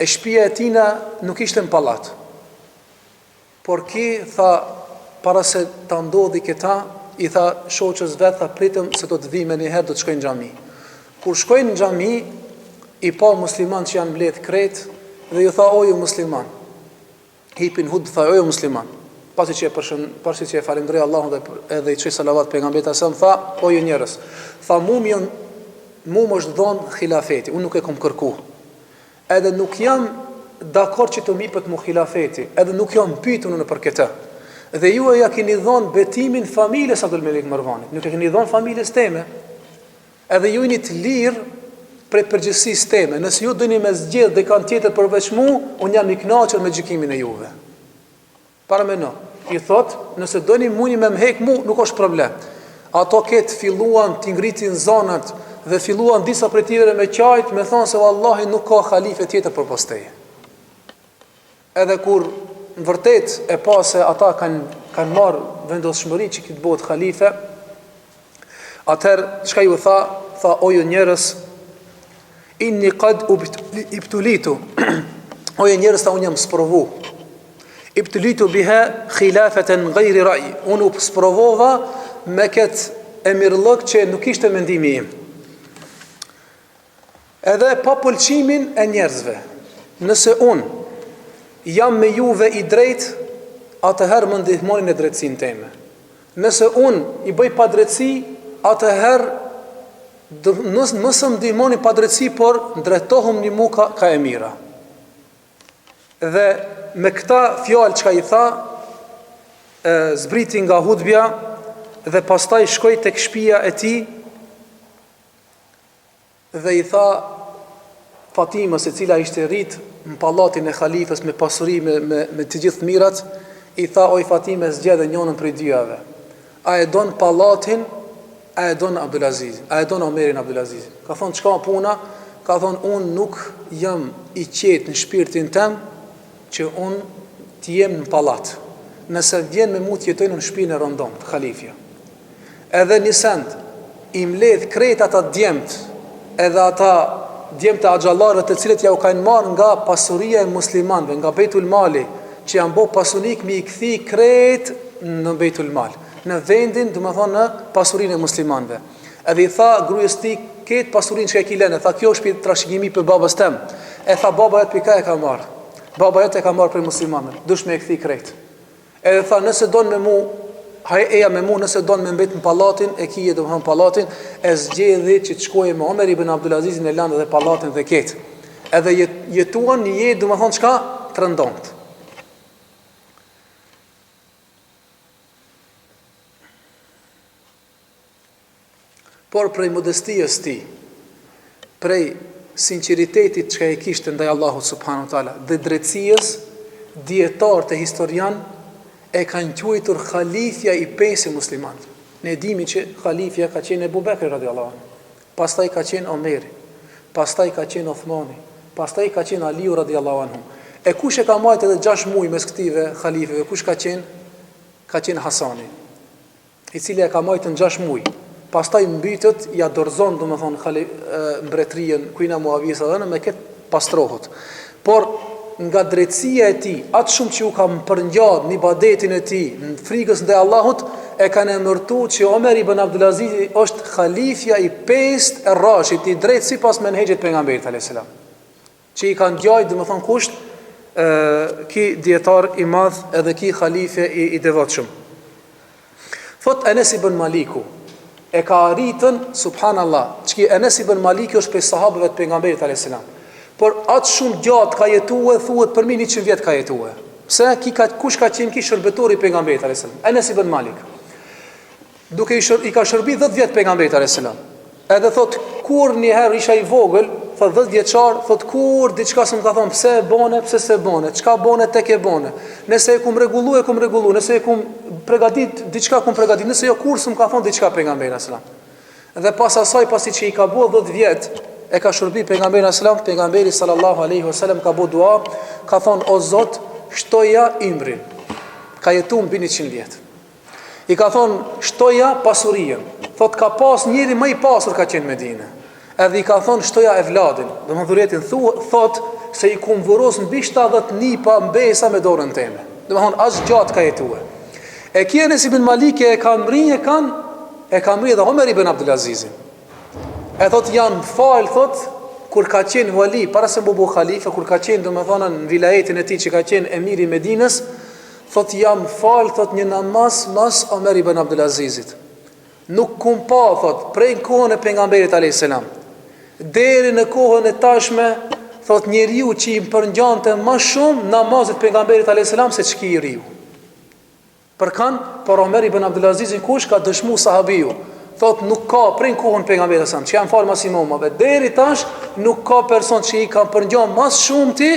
E shtëpia e tina nuk ishte në pallat. Por ki, tha, para se ta ndodhi këta, i tha shoqës vet, tha, pritëm se do të vi me një herë, do të shkojnë në xhami. Kur shkojnë në xhami, i pa musliman që janë mbledh krejt, dhe ju tha, o ju musliman. Hipin hud, tha, o ju musliman. Pasi që e falendroi Allahun dhe edhe i çoi salavat pejgamberit asam, tha, o ju njerëz. Tha, mu më është dhënë xhilafeti, unë nuk e kam kërku. Edhe nuk jam dakord që të mipet mu xhilafeti, edhe nuk jam pyetur në për këtë. Dhe ju ja keni dhënë betimin familjes Abdul Malik Marwanit, nuk e keni dhënë familjes teme. Edhe ju jeni të lirë prej përgjegjësisë teme. Nëse ju doni me zgjedh dhe kanë tjetër përveç mua, unë jam i kënaqur me gjykimin e juve. Para me no. I thot, nëse doni muni me mhek mu, nuk është problem. Ato ketë filluan të ngritin zonat dhe filluan disa prej tyre me qajt, me thonë se vallahi nuk ka halife tjetër përpas teje. Edhe kur në vërtet e pa se ata kanë marrë vendosshmëri që këtë bëhet halife, atëherë çka ju tha, o ju njerëz, inni qad ibtulitu. O ju njerëz, ta unë jam sprovu. Ibtulitu biha khilafatan ghayri ra'i. Unë u sprovova me këtë emirllëk që nuk ishte mendimi im. Edhe pa pëlqimin e njerëzve. Nëse unë jam me juve i drejt, atëherë më ndihmoni në drejtësinë time. Nëse unë i bëj padrejtësi, atëherë nëse më ndihmoni padrejtësi, por ndrejtohem një mua ka e mira. Dhe me këta fjalë çka i tha, zbriti nga hutbja dhe pastaj shkoi tek shtëpia e tij dhe i tha Fatimës, e cila ishte rrit në pallatin e halifës me pasuri, me të gjithë mirat, i tha, oj Fatime, zgjedhë njënën prej dyjave. A e don pallatin, a e don Abdulazizin, a e don Omerin Abdulazizin. Ka thonë, çka puna? Ka thonë, unë nuk jam i qetë në shpirtin tem që unë të jem në pallat. Nëse vjen me mu të jetojnë në shtëpinë e rëndom të halifja. Edhe një send i mbledh krejt ata djemt, edhe ata djemt e axhallarëve të cilët ja u kanë marrë nga pasuria e muslimanëve, nga Beitul Mali, që janë bo pasunik mi i kthi krejt në Beitul Mal, në vendin, domethënë në pasurinë e muslimanëve. Edhe i tha grujës tij, "Këtë pasurinë që e ki lënë", tha, "Kjo është trashëgimi për babës tem." E tha, "Baba vet pika e ka marrë." Baba jote e ka marrë për muslimanët, dush me e kthi krejt. Edhe tha, nëse don me mu, eja me mu, nëse don me mbet në pallatin, e kije domethënë pallatin, e zgjedhi që të shkojë me Omer ibn Abdulazizin e lanë dhe pallatin dhe ket. Edhe jetuan një jetë domethënë çka të rëndomt. Por prej modestijës ti, prej sinceritetit që e kishte ndaj Allahut subhanahu wa taala dhe drejtësisë, dietarët e historian e kanë quajtur khalifja i pesë muslimanëve. Ne dimi që khalifja ka qenë Ebu Bekri radiallahu anhu, pastaj ka qenë Omeri, pastaj ka qenë Uthmani, pastaj ka qenë Aliu radiallahu anhu. E kush e ka marrë edhe 6 muaj mes këtyre khalifeve, kush ka qenë? Ka qenë Hasani, i cili e ka marrë në 6 muaj. Pastaj mbytet, ja dorëzon domethënë mbretërien Kuina Muavijës edhe me këtë pastrohet. Por nga drejtësia e tij, atë shumë që u ka përngjatë në ibadetin e tij, në frikës ndaj Allahut, e kanë emërtuar që Omer ibn Abdulaziz është khalifja i pestë e Rashid, i drejtë sipas menhexhit pejgamberit alayhis salam. Që i kanë djajt domethënë kusht ki dietar i madh edhe ki khalife i devotshëm. Thot Enes ibn Maliku e ka arritën, subhanallah, që Enes ibn Maliki është prej sahabëve të pejgamberit alayhis salam. Por atë shumë gjatë ka jetuar, thuhet për 100 vjet ka jetuar. Pse kush ka qenë ki shërbëtori i pejgamberit alayhis salam? Enes ibn Malik. Duke i ka shërbit 10 vjet pejgamberit alayhis salam. Edhe thot kur një herë isha i vogël, thot 10 vjeçar, thot kur diçka s'm ka thonë pse e bone, pse s'e bone, çka bone tek e bone. Nëse e kum rregullu, nëse e kum përgatit diçka kum përgatit, nëse jo kur s'm ka thonë diçka pejgamberi sallallahu alajhi wasallam. Dhe pas asaj, pasi që i ka bë 10 vjet, e ka shërbi pejgamberi sallallahu alajhi wasallam, pejgamberi sallallahu alajhi wasallam ka bë dua, ka thonë o Zot, shtoja imrin. Ka jetuar mbi 100 vjet. I ka thonë shtoja pasurinë. Thot ka pas njëri më i pasur ka qenë në Medinë. Edhe i ka thonë shtoja evladin, domethënë dhurrietin, thot se i kumvuros mbi 70 nipa mbesa me dorën time. Domethënë as gjatë ka jetuar. E kia Enes ibn Maliki e ka mri dhe Omer ibn Abdulazizin. E thot janë fal, thot kur ka qenë vali para se mbu khalife, kur ka qenë domethënë në vilajetin e tij që ka qenë emiri i Medinës, thot jam fal, thot një namaz mas Omer ibn Abdulazizit. Nuk kum pa, thot, prej në kohën e pejgamberit alayhis salam deri në kohën e tashme, thot njeriu që i përngjante më shumë namazet pejgamberit alayhis salam se çki i riu. Për kanë, por Omer ibn Abdulazizin kush ka dëshmu sahabiu. Thot nuk ka prej në kohën pejgamberit alayhis salam, që janë falë mas imamave, deri tash nuk ka person që i ka përngjan më shumë ti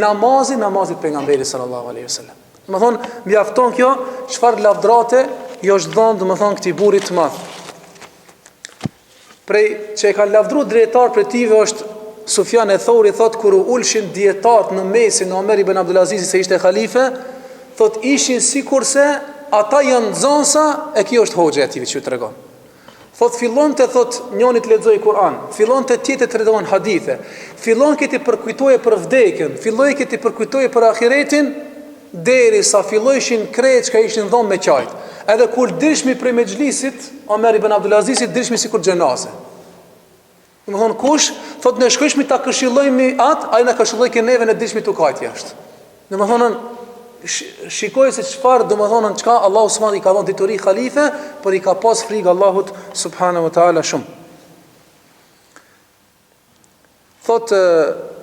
namazit pejgamberit sallallahu alaihi wasallam. Më thonë, mjafton kjo, çfarë lavdrate jo është dhënë, domethënë këtij burrit të madh. Prej që e kanë lavdruar drejtar për tive është Sufjan e Thauri, thot kur u ulshin dietarët në mesin e Omer ibn Abdulazizit se ishte halife, thot ishin sikurse ata janë nxënësa e kjo është hoxha e tij që tregon. Thot fillonte, thot njëri të lexoj Kur'an, fillonte tjetër të tregon hadithe, fillon këti përkujtoje për vdekjen, filloi këti përkujtoje për ahiretin, derisa fillojshin krejt që ishin dhënë me qajt. Edhe kur dishmi prej mexhlisit, Omer ibn Abdulazizit dishmi sikur xhenaze. Domethënë kush thot ne shkojshmi ta këshillojmë atë, ai na këshilloi që neve ne dishmi tu kajt jashtë. Domethënë shikoj se çfarë domethënë çka Allahu subhanahu i ka dhënë dituri halife, por i ka pas frikë Allahut subhanahu wa taala shumë. Thot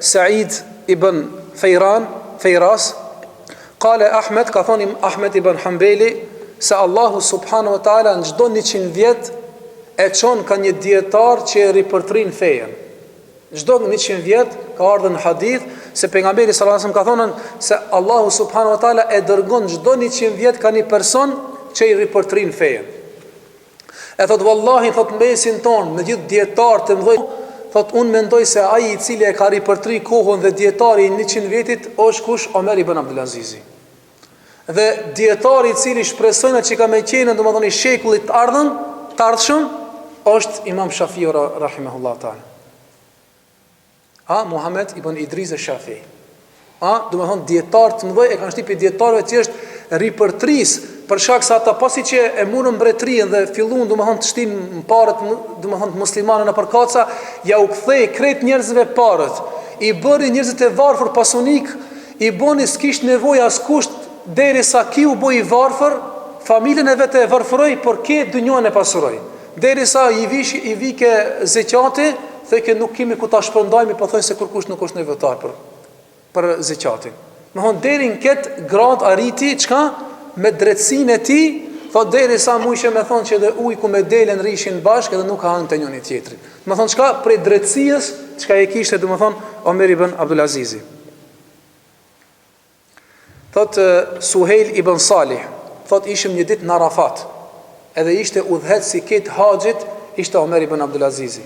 Said ibn Feiras, qala Ahmed, ka thoni Ahmed ibn Hanbali, se Allahu subhanahu wa taala në çdo 100 vjet e çon ka një dietar që e ripërtrin fejen. Çdo 100 vjet ka ardhur në hadith se pejgamberi sallallahu alajhi wasallam ka thonë se Allahu subhanahu wa taala e dërgon çdo 100 vjet ka një person që i ripërtrin fejen. E thot wallahi, thot mesin ton me gjithë dietarët e mëdhenj, thot unë mendoj se ai i cili e ka ripërtri kohën dhe dietari i 100 vjetit është kush? Omer ibn Abdulaziz. Dhe dietari i cili shpresojnë që ka me qenë domethënë i shekullit të ardhshëm është Imam Shafiu rahimahullahu taala. Muhammed ibn Idris al-Shafi'i. Domethënë dietar të mëdhenj e kanë shtypi dietarëve që është ripërtris për shkak se ata pasi që e morën mbretërinë dhe filluan domethënë të shtin parët domethënë muslimanë në përkaca, ja u kthei krejt njerëzve parët. I bëri njerëzit e varfër pasunik, i boni s'kish nevojë as kusht derisa ki u bë i varfër, familjen e vetë e varfëroi, por ke dynjon e pasuroi. Derisa i vike zeqati, thë që nuk kemi ku ta shpërndajmë, po thonë se kërkush nuk është nevojtar për zeqatin. Do thonë deri në këtë grad arriti çka me drejtsinë e tij, thotë derisa mujshë me thonë që edhe ujë ku me delen rishin bashkë edhe nuk ka hënë të njëri tjetrit. Do thonë çka prej drejtësisë çka e kishte domethënë Omer ibn Abdulazizi. Thot Suhejl ibn Salih, thot ishim një ditë në Arafat, edhe ishte udhëheci këtë haxhit, ishte Omer ibn Abdulazizi.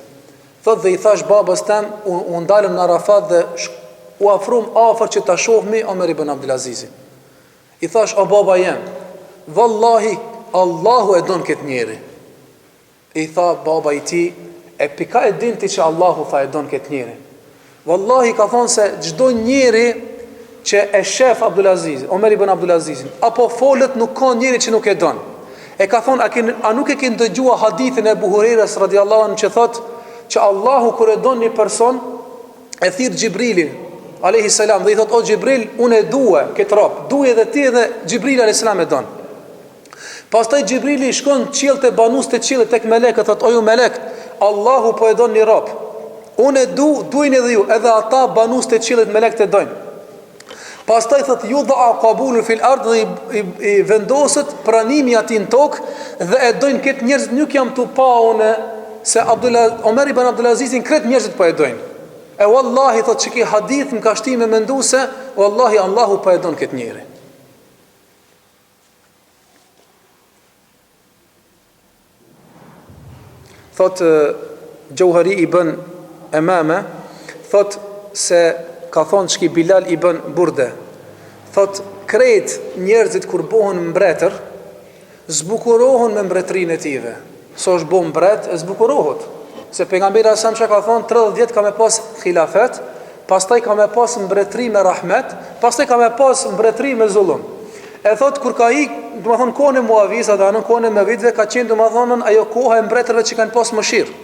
Thot dhe i thash babës tem, u ndalëm në Arafat dhe u afrum afër që ta shohmi Omer ibn Abdulazizi. I thash, o baba jem, vallahi Allahu e don këtë njeri. I tha baba i ti, e pika e din ti që Allahu tha e don këtë njeri. Wallahi ka thonë se çdo njeri që e shef Abdulaziz, Omer ibn Abdulazizin, apo folët nuk ka njeri që nuk e don. E ka thonë, a nuk e ke dëgjuar hadithin e Abu Hurajras radhiyallahu anhu që thotë që Allahu kur e don një person e thirr Xhibrilin alayhi salam dhe i thotë o Xhibril, unë e dua këtë rob, duaj edhe ti dhe Xhibril alayhi salam e don. Pastaj Xhibrili shkon qiell te banus te qiellit tek melekët, thotë o ju melek, Allahu po e don një rob. Unë e duajnë edhe ju, edhe ata banus të qiellit melekët e dojnë. Pastaj thot ju dha qabulu fil ard dhe i vendoset pranimi atij në tokë dhe e dojnë këtë njerëz, nuk jam tu pa unë se Omer ibn Abdulazizin kret njerëzit po e dojnë. E wallahi thot çiki hadith më ka shtime menduese, wallahi Allahu po e don këtë njeri. Thot Gjauhari ibn Emame, thot se ka thonë çki Bilal ibn Burde, thot krejt njerëzit kur bohen mbretër, zbukurohen me mbretërinë e tive. So është bo mbret, e zbukurohet. Se pejgamberi asam që ka thonë 30 vjet ka me pas khilafet, pastaj ka me pas mbretëri me rahmet, pastaj ka me pas mbretëri me zullum. E thot kur ka ik, do të thonë kohën e Muaviza dhe në kohën e Mevidve ka qenë do të thonë ajo koha e mbretërve që kanë pas mëshirë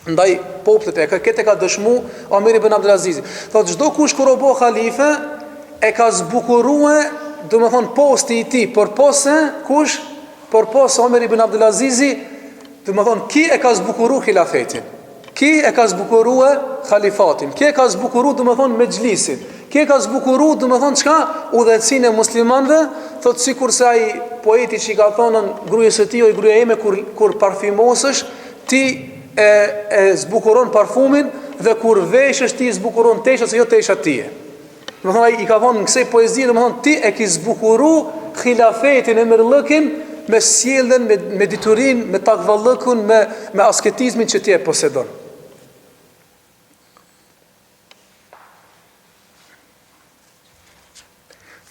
ndaj popullit e këtë ka dëshmu Omer ibn Abdulaziz. Thot çdo kush kur u bë halife e ka zbukuruar, do të thonë posti i tij, por pose kush, por pos Omer ibn Abdulazizi, do të thonë ki e ka zbukuruar khilafetin. Ki e ka zbukuruar khalifatin. Ki e ka zbukuruar do të thonë mexhlisin. Ki e ka zbukuruar do të thonë çka udhëhecinë e muslimanëve, thot sikurse ai poeti që ka thonën grujës së tij, o gruaja ime kur parfymosësh ti e zbukuron parfumin dhe kur veshësh ti zbukuron tesha se jo tesha tije. Do të thonë i ka thonë në kësaj poezie, do të thonë ti e ke zbukuru khilafetin e mërllëkin me sjelljen, me diturinë, me takvallëkun, me asketizmin që ti e posedon.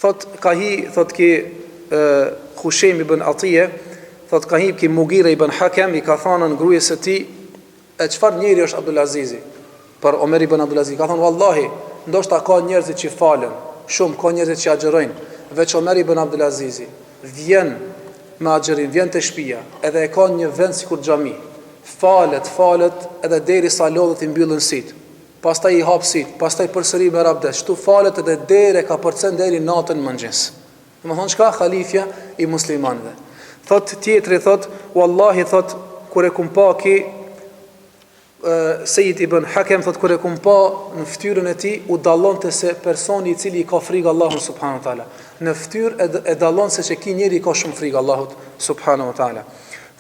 Thot ki Hushem ibn Atije, thot ka hi ki Mughira ibn Hakem, i ka thonën grujës së tij, e çfarë njeri është Abdulazizi? Për Omer ibn Abdulaziz ka thonë wallahi, ndoshta ka njerëzit që falen, shumë ka njerëzit që agjërojnë, veç Omer ibn Abdulazizi vjen me agjërim, vjen te shtëpia, edhe e ka një vend sikur xhami. Falet edhe derisa lodhet i mbyllën sit. Pastaj i hap sit, pastaj përsëri me rabdes, shtu falet edhe deri ka përcen deri natën mëngjes. Domethënë çka halifja i muslimanëve. Thot tjetri thot wallahi thot kur e kum pa ki Sejid ibn Hakem, thot kur e kum pa në fytyrën e tij u dallonte se personi i cili i ka frikë Allahut subhanahu wa taala. Në fytyrë e dallon se që njeri i ka shumë frikë Allahut subhanahu wa taala.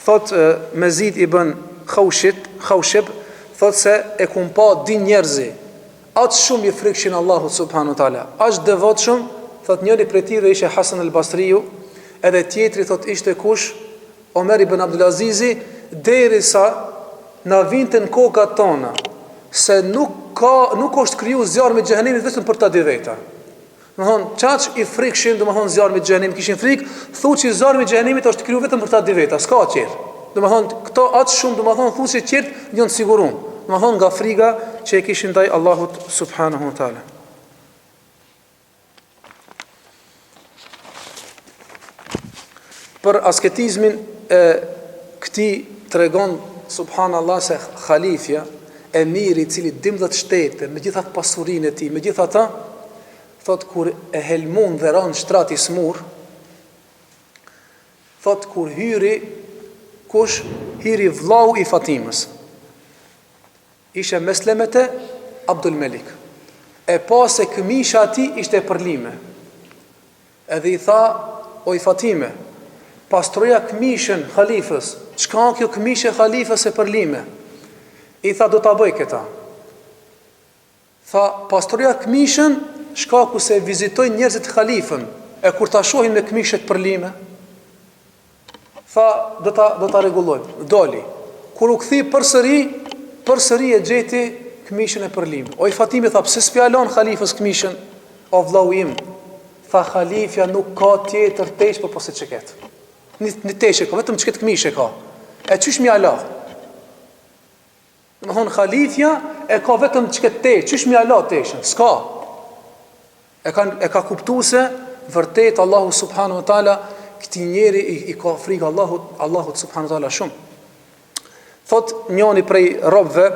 Thot Mezid ibn Khawshib, thot se e kum pa di njerëzi atë shumë i frikëshin Allahut subhanahu wa taala. Aq devotshëm, thot njëri prej tyre ishte Hasan al-Basriu, edhe tjetri thot ishte kush? Omer ibn Abdulazizi, derisa na vinte në kokat tona se nuk është kriju zjarmi i xhenemit vetëm për ta di veta. Domthon çaq i frikshim, domthon zjarmi i xhenemit kishin frikë, thuçi zjarmi i xhenemit është kriju vetëm për ta di veta, s'ka qert. Domthon këto aq shumë domthon thuçi qert janë të siguruar. Domthon nga frika që e kishin ndaj Allahut subhanahu wa taala. Për asketizmin e këtij tregon subhanallah se khalifja, emiri i cili 12 shtete, me gjithat pasurinë e tij, me gjithata, thot kur e helmun dhe ran shtrati smur, thot kur hyri vllau i Fatimës. Ishe meslemete Abdul Melik. E pa se këmisha ati ishte përlime. Edhe i tha, o i Fatime, pastroja këmishën khalifës, çka kjo këmishë e khalifës e përlime? I tha, do ta bëj këta. Tha, pastroja këmishën, shkaku se vizitoj njerëzit khalifën, e kur ta shohin me këmishët përlime, tha, do ta rregullojmë. Doli. Kur u kthi përsëri e gjeti këmishën e përlim. O i Fatimi tha, pse s'fjalon khalifës këmishën? O vllau im, tha, khalifja nuk ka tjetër tesh për posa që ketë. Një tesh e ka, vetëm që ketë këmishë e ka. E qysh mi ala? Në thonë, khalifja e ka vetëm që ketë tesh, qysh mi ala teshën? S'ka. E ka kuptu se vërtet Allahu subhanu wa ta'ala këti njeri i ka frikë Allahut subhanu wa ta'ala shumë. Thot njani prej robëve,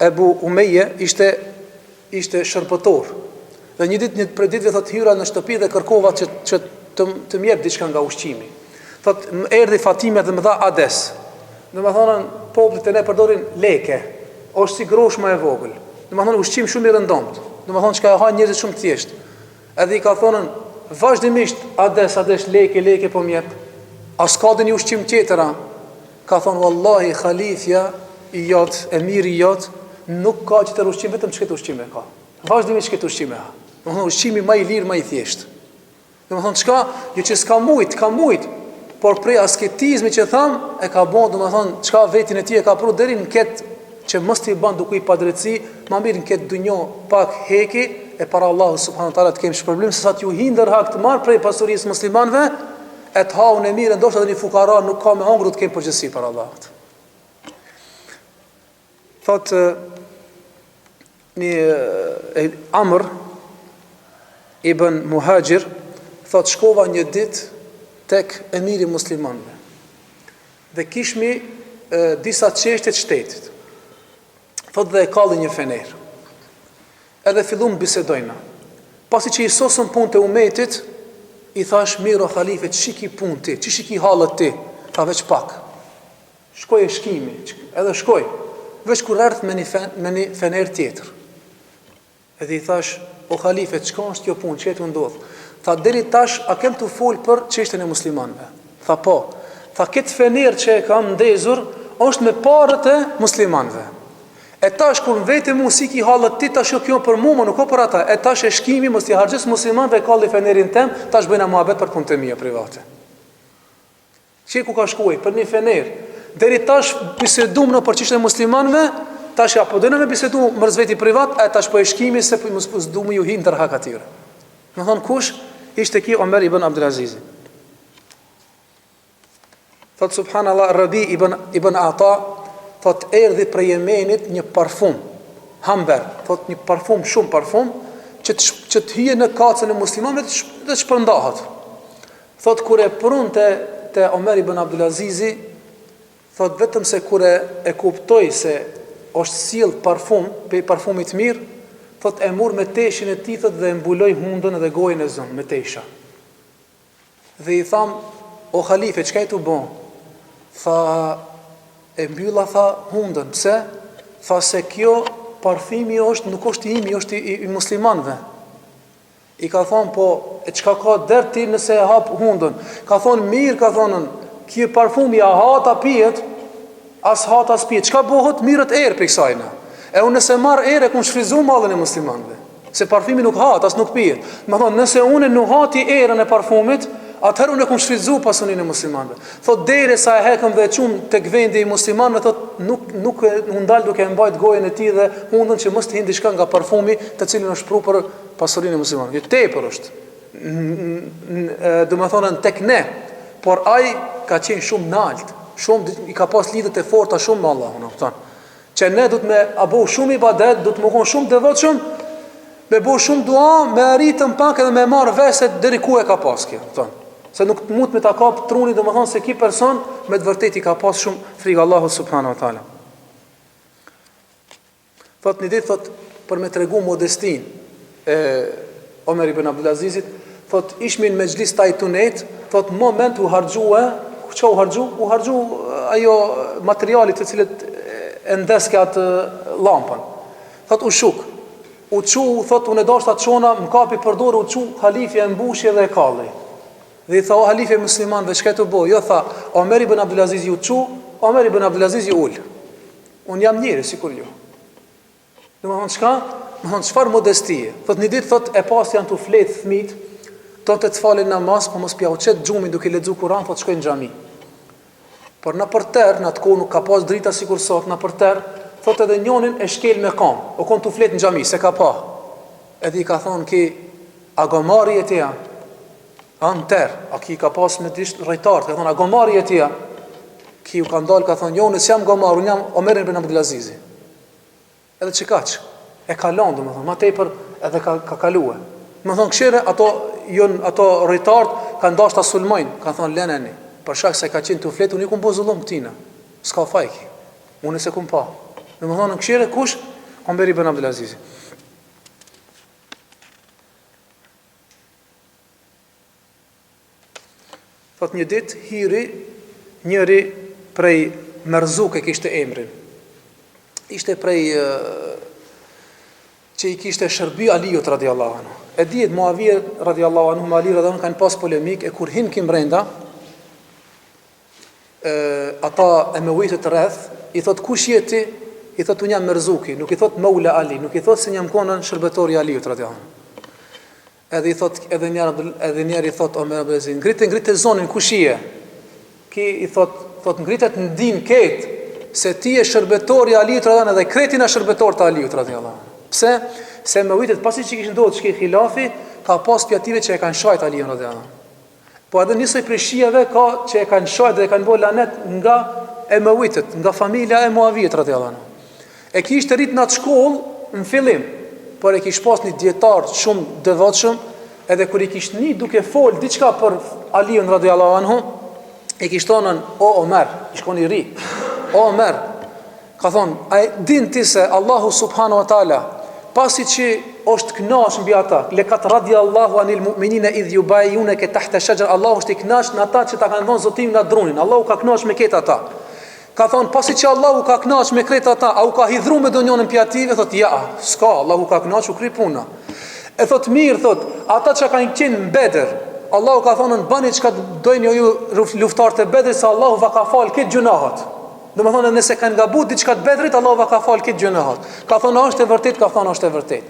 Ebu Umeje, ishte shërbëtor. Dhe një prej ditëve thot hyra në shtëpi dhe kërkova që të mjep diçka nga ushqimi. Thot erdhi Fatime dhe më dha ades. Dhe më thonën, poplit e ne përdorin leke, është si grosh më e vogël. Dhe më thonën, ushqim shumë i rëndomt. Dhe më thonën, që ka e hajnë njerëzit shumë të thjesht. Edhe i ka thonën, vazhdimisht ades, leke po mjep. A s'ka dhe një ushqim tjetëra? Ka thonë, wallahi, khalifja i jotë, emiri i jotë, nuk ka që të ushqim, vetëm që këtë ushqim e ka. Vazhdimisht që këtë ushqim e ha. Dhe më thonë, ushqimi ma i lirë, ma i thjesht. Dhe më thonë, qka? Jo që s'ka mujt, por prej asketizmi që thamë, e ka bon, dhe më thonë, qka vetin e ti e ka pru, deri në ketë që mës t'i ban duku i padreci, ma mirë në ketë dunjo pak heki, e para Allahu subhanahu ta'ala të kemë shpërblim, se sa t'ju hindër hak të marë prej pasurisë muslimanve, e të haun e mirë, ndoshta dhe një fukara nuk ka me hongru të kemë përgjësi për Allahut. Thot, një Amr ibn Muhajir, thot, shkova një dit tek emiri muslimanve. Dhe kishmi disa çështje të shtetit. Thot, dhe e kalli një fener. Edhe fillum bisedojna. Pasi që i sosën punë të umetit, i thash, miro khalife, që shiki punë ti, që shiki halët ti, tha veç pak. Shkoj e shkimi, edhe shkoj, veç kur ardh me një fener tjetër. Edhe i thash, o khalife, çka është kjo punë, që e të ndodhë? Tha, deri tash, a kem të folë për çështjen e muslimanëve? Tha, po. Tha, këtë fener që e kam ndezur, është me parët e muslimanëve. E tash kur vetë mu si ki halët ti, tash jo kjo për mu, më nuk o për ata. E tash e shkimi, mos t'i hargjës muslimanëve e kalli fenerin tem, tash bëjna muhabet për punë të mia private. Që ku ka shkuaj për një fener? Deri tash bisedum në për çështën e muslimanëve, tash ja po dënë me bisedu mërz veti privat, e tash po e shkimi se po mos du më ju hin ndër hak atyre. Më thon kush ishte ki Omer ibn Abdulaziz. Thot subhanallah, Rabi ibn Ata, thot erdhi prej Yemenit një parfum, Hamber, thot një parfum, shumë parfum, që të hyje në kacën e muslimanëve dhe të shpërndahet. Thot kur e prun te Omer ibn Abdulazizi, thot vetëm se kur e kuptoj se është sill parfum, pe parfumit mirë, thot e mur me teshin e tij thot dhe e mbuloi hundën dhe gojën e zonë me tesha. Dhe i tham, o khalife, çka e tu bën? Tha, e mbylla, tha, hundën. Pse? Tha se kjo parfimi nuk është i imi, është i muslimanëve. I ka thonë, po, e çka ka der ti nëse e hap hundën? Ka thonë, mirë, ka thonën, kjo parfumi a hata pijet, as hata as pijet. Çka bëhet? Mirët erë për kësajna. E unë nëse marr erë, kum shfryzu mallën e muslimanëve. Se parfumi nuk hat, as nuk pijet. Më thonë, nëse unë nuk hati erën e parfumit, atëherë unë kum shfryzu pasuninë e muslimanëve. Thot derisa e hekëm dhe e çum tek vendi i muslimanëve, thot nuk u ndal duke mbajt gojën e tij dhe hundën që mos të hinë diçka nga parfumi të cilin është pru për pasurinë e muslimanëve. Jo tepër është. Domethënë tek ne, por ai ka qenë shumë nalt, shumë i ka pas lidhje të forta shumë me Allahun, kupton? Që ne do të me apo shumë ibadet, do të më kon shumë devotshëm, me bëu shumë dua, me arritëm pak edhe me marr veset deri ku e ka pas kjo, kupton? Se nuk mund me ta kap trunin, domethënë se ky person me të vërtetë i ka pas shumë frikë Allahut subhanahu wa taala. Thot një ditë, thot, për me tregu modestin e Omer ibn Abdulazizit, thot ishmin me xhlis tajtunet, thot moment u harxhua, çka u harxhu ajo materialit të cilët e ndeske atë llampën. Thot u shuk. U çu, thot unë dashta çona, më kapi për dorë u çu halifja e mbushje dhe e kalli. Dhe i tha o halifja musliman dhe çka të bëj? Jo tha, Omer ibn Abdulaziz u çu, Omer ibn Abdulaziz ul. Unë jam njëri sikur ju. Domethënë çka? Domethënë çfarë modestie. Thot një ditë thot e pas janë tu flet fëmit, thot të falin namaz, po mos pjau çet xhumin duke lexuar Kur'an, thot shkojnë në xhami. Por në përter, në atë kohë nuk ka pas drita sikur sot, në përter, thot edhe njonin e shkel me kam, o kon tu flet në xhami, se ka pa. Edhe i ka thonë ki, a gomari e tia, anter, a ki ka pas me disht rejtartë, ka thonë, a gomari e tia, ki u ka ndalë, ka thonë, jo, nësë jam gomar, unë jam Omer ibn Abdulazizi. Edhe që kaq, e ka landu, më thonë, ma tepër edhe ka kalue. Më thonë, këshire, ato rejtartë, ka ndasht ta sulmojnë, ka thonë, leneni, për shak se ka qenë të fletë, unë i kumë po zullum këtina, s'ka fajki, unë se kumë pa. Dhe më thonë, në këshire, kush? Omer ibn Abdulazizi. Thot një dit, hiri, njëri prej Merzuke kishte emrin. Ishte prej që i kishte shërby Aliut radiallahu anhu. E dihet Muavije radiallahu anhu, Ali radiallahu anhu kanë pas polemik, e kur hin kim brenda, ata e me ujtët rreth, i thot kush jeti, i thot unë jam Merzuki, nuk i thot Maula Ali, nuk i thot se njëm konën shërbetori Aliut radiallahu anhu. Edhe i thot, edhe njerë i thot Omer Abdulaziz, ngritë zonin kush je? Ki i thot ngritet në din ketë, se ti e shërbetori Aliut radiallahu anhu, edhe kretina shërbetor të Aliut radiallahu anhu. Pse? Se me ujtët pasi që kishë ndodhë që ki khilafi, ka pas pjative që e kanë shajt Aliut radiallahu anhu. Po edhe njësoj për shijeve ka që e kanë shajt dhe e kanë bo lanet nga e me ujtët, nga familja e Muavijit radiallahu anhu. E kishtë rrit në atë shkollë në fillim, por e kishtë pas një djetar shumë devotshëm, edhe kër i kishtë një duke folë diçka për Aliun radiallahu anhu, e kishtë tonën, o Omer, i shkon i ri, o Omer, ka thonë, a din ti se Allahu subhanu wa ta'ala, pasi që është knash mbi ata, lekat radiallahu anil mu'minine idh yubayune ke tahta shajara, Allahu është i knash në ata që ta kanë dhonë zotim në drunin, Allahu ka knash me ketë ata. Ka thonë, pasi që Allahu ka knash me kretë ata, a u ka hidhru me do njënën pjative, thot, ja, s'ka, Allahu ka knash u kri puna. E thot, mirë, thot, ata që kanë qenë në Bedër, Allahu ka thonë, në bani që ka dojnë ju luftarët e Bedër, se Allahu va ka falë këtë gjunahat. Dhe me thonë, nëse kanë gabut diçka të Bedrit, Allahu va ka falë këtë gjunahat. Ka thonë, a është e vërtet, ka thonë, është e vërtet.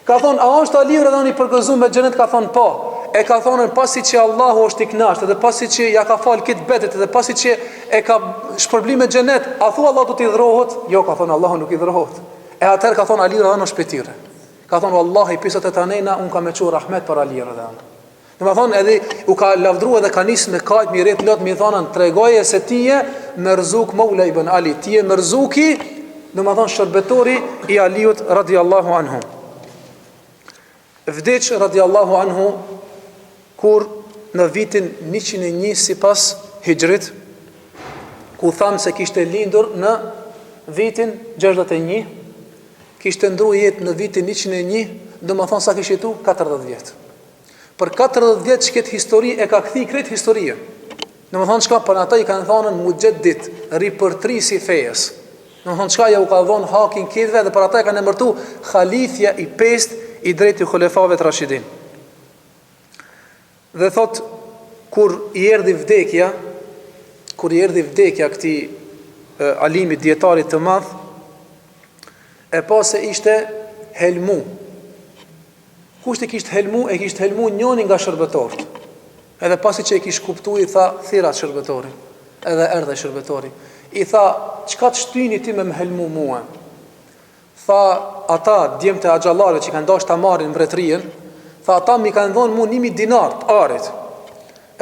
Ka thonë, a është Aliu radiallahu anhu i përgëzuar me xhenet, ka thonë, po. E ka thonë, pasi që Allahu është i kënaqur, dhe pasi që ja ka falë këtë Bedrit, dhe pasi që e ka shpërblim me xhenet, a thua Allahu do t'i dhrohet? Jo, ka thonë, Allahu nuk i dhrohet. E atëherë ka thonë, Aliu radiallahu anhu është petire. Ka thonë, wallahi pisat e tanena, unë ka me qu rahmet për Aliu radiallahu anhu. Dhe me thonë, edhe u ka lavdru edhe ka nisë me kajt, mi rrit lot, mi thonën, tregoje se tije Merzuk Maula ibn Ali, tije Merzuki, dhe me thonë, shërbetori i Aliut radiallahu anhu. Vdeq radiallahu anhu kur në vitin 101 si pas hijrit, ku thamë se kishte lindur në vitin 61, kishte ndru jetë në vitin 101, dhe me thonë sa kishte jetu 40 vjetë. Për 40 vjetë që këtë histori e ka këthi kretë historie. Dhe me thonë qka për ata i kanë thonën mujgjeddit, ripërtrisi fejes. Dhe me thonë qka ja u ka dhonë hakin kitve, dhe për ata i kanë emërtu khalifja i pest i drejti khulefave të Rashidin. Dhe thot, kur i erdhi vdekja këti alimit djetarit të madh, e pa se ishte helmu. Kushte kishte helmu? E kishte helmu njënin nga shërbetort. Edhe pasi që e kishte kuptu, i tha, thirat shërbetori. Edhe erdhe shërbetori. I tha, qka të shtyni ti me më helmu mua? Tha, ata djemët e agjallarve që kanë dash të marrin mbretërien, tha, ata mi kanë dhonë mu 1000 dinar të arit.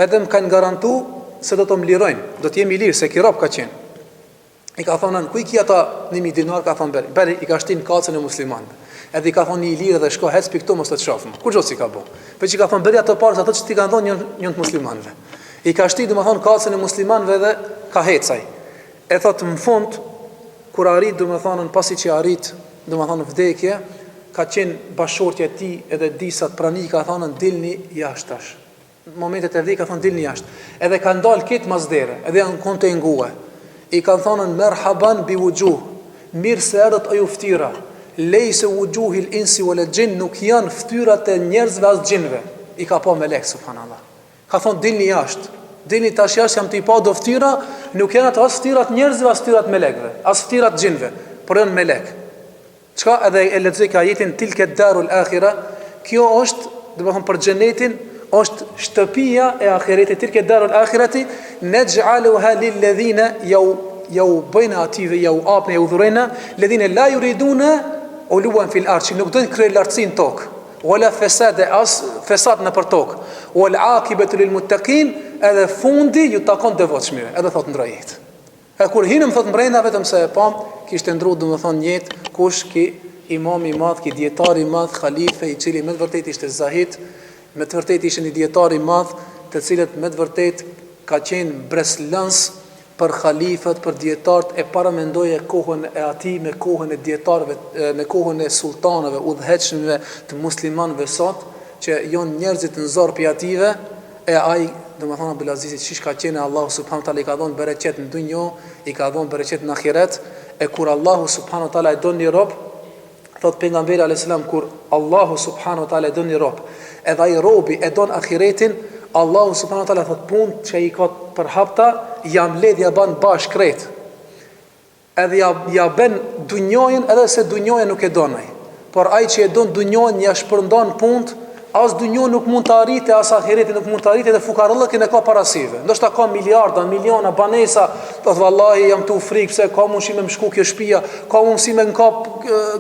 Edhe më kanë garantu se do të më lirojnë, do të jemi lirë, se kirop ka qenë. I ka thonë, ku i ki ata 1000 dinar, ka thonë, beri, i ka shtin kacën e muslimanëve. Edhe i ka thonë një lirë dhe shko, hec për këto mos të të shafëm. Kur gjotë si ka bo? Për që i ka thonë, beri ato parës, ato që ti ka thonë njën të muslimanëve. I ka shti, dhe më thonë, kacën e muslimanëve dhe ka hecaj. E thotë, më fund, kur arrit, dhe më thonë, pasi që arrit, dhe më thonë, vdekje, ka qenë bashortja e tij edhe disat prani ka thonë dilni jashtë tash. Në momentet e vdekjes ka thonë dilni jashtë. Edhe ka ndal këtë masdere, edhe janë konte ngue. I kanë thonë merhaban bi wujuh. Mirë se erdhët o ju ftyra. Lejse wujuhil insi wal jinn, nuk janë ftyrat e njerëzve as xhinëve. I ka pa melek subhanallah. Ka thonë dilni jashtë. Dilni tash jashtë, jam të i pa do ftyra, nuk janë ato as ftyrat njerëzve as ftyrat melekëve, as ftyrat xhinëve, por janë melek. Çka edhe e lexoj ka ajetin tilka darul akhira, kjo është, domethënë për xhenetin, është shtëpia e ahiretit, tilka darul akhirati naj'aluha lil ladhina jau bëjnë ative, jau apne, jau dhurejna, ledhine la juriduna uluan fil arqi, nuk dojnë krejë lartësin tokë, wala fesade, as fesad në për tokë, wal akibetu lil muttaqin, edhe fundi ju takon devotshmire, edhe thot ndra jetë. E kur hinëm thot mbrejna, vetëm se e pam, kishte ndru dhe më thonë jetë, kush ki imam i madh, ki djetari madh, khalife, i cili me të vërtet ishte zahit, me të vërtet ishte një djetari madh, të cilët me të vërtet ka qenë breslans për khalifët, për djetarët, e paramendoje kohën e ati me kohën e djetarëve, me kohën e sultanëve, udhëheqënve të muslimanëve sot, që janë njerëzit në zorë për ative, e ai, dhe më thonë Abdulazizit, qish ka qenë Allahu subhanahu taala i ka dhonë bereqet në dunjo, i ka dhonë bereqet në ahiret, e kur Allahu subhanahu taala i don një rob, thot pejgamberi alayhis salam, kur Allahu subhanahu taala i don një rob, edhe ai robi e don ahiretin, Allahu subhanahu taala thot punë që i ka për hapta, jam ledhja ban bash kret. Edhe ja ben dunjojën, edhe se dunjojën nuk e donaj. Por ai që e don dunjojën ja shpërndon punë, as dunjojën nuk mund të arrite, as ahiretin nuk mund të arrite, dhe fukarallëkin e ka parasive. Ndoshta ka miliarda, miliona, banesa, thot vallahi jam tu frikë pse ka mundësi me më shku kjo shtëpia, ka mundësi me ngap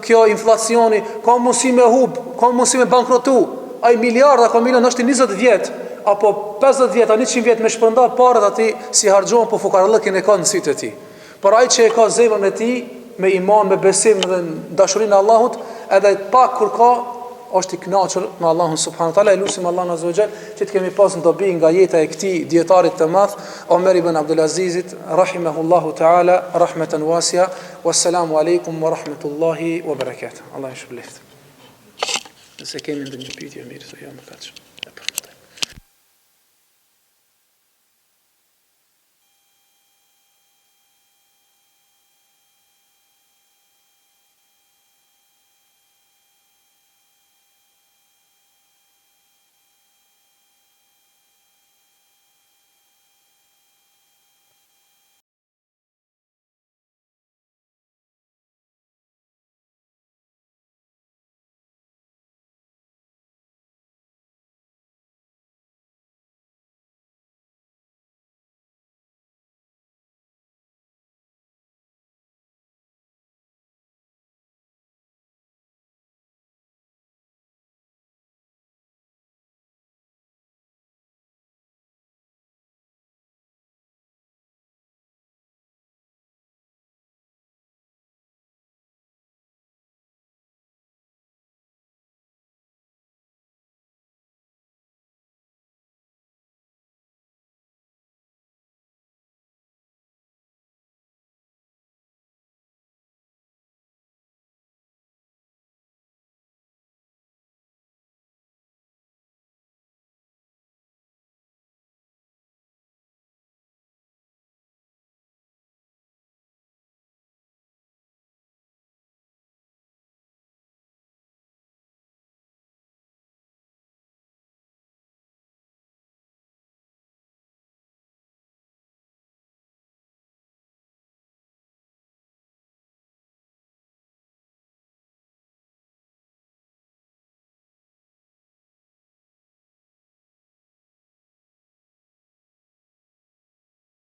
kjo inflacioni, ka mundësi me hub, ka mundësi me bankrotu. Ai miliarda, ka milion, është 20 vjet, apo 50 vjet, 100 vjet me shpërndar parat ati si harxhon, po fukarallëkin e ka në sytë e tij. Por ai që e ka zemrën e tij me iman, me besim dhe dashurinë e Allahut, edhe pak kur ka është i kënaqur me Allahun subhanahu taala. Elusim Allahun azza wa jall që të kemi pas në dobi nga jeta e këtij dietarit të madh Omer ibn Abdulazizit rahimahullahu taala rahmatan wasi'a. Wassalamu alaikum wa rahmatullahi wa barakatuh. Allah ju shpëleft. Nëse kemi ndonjë pyetje mirë, so jam më kaç.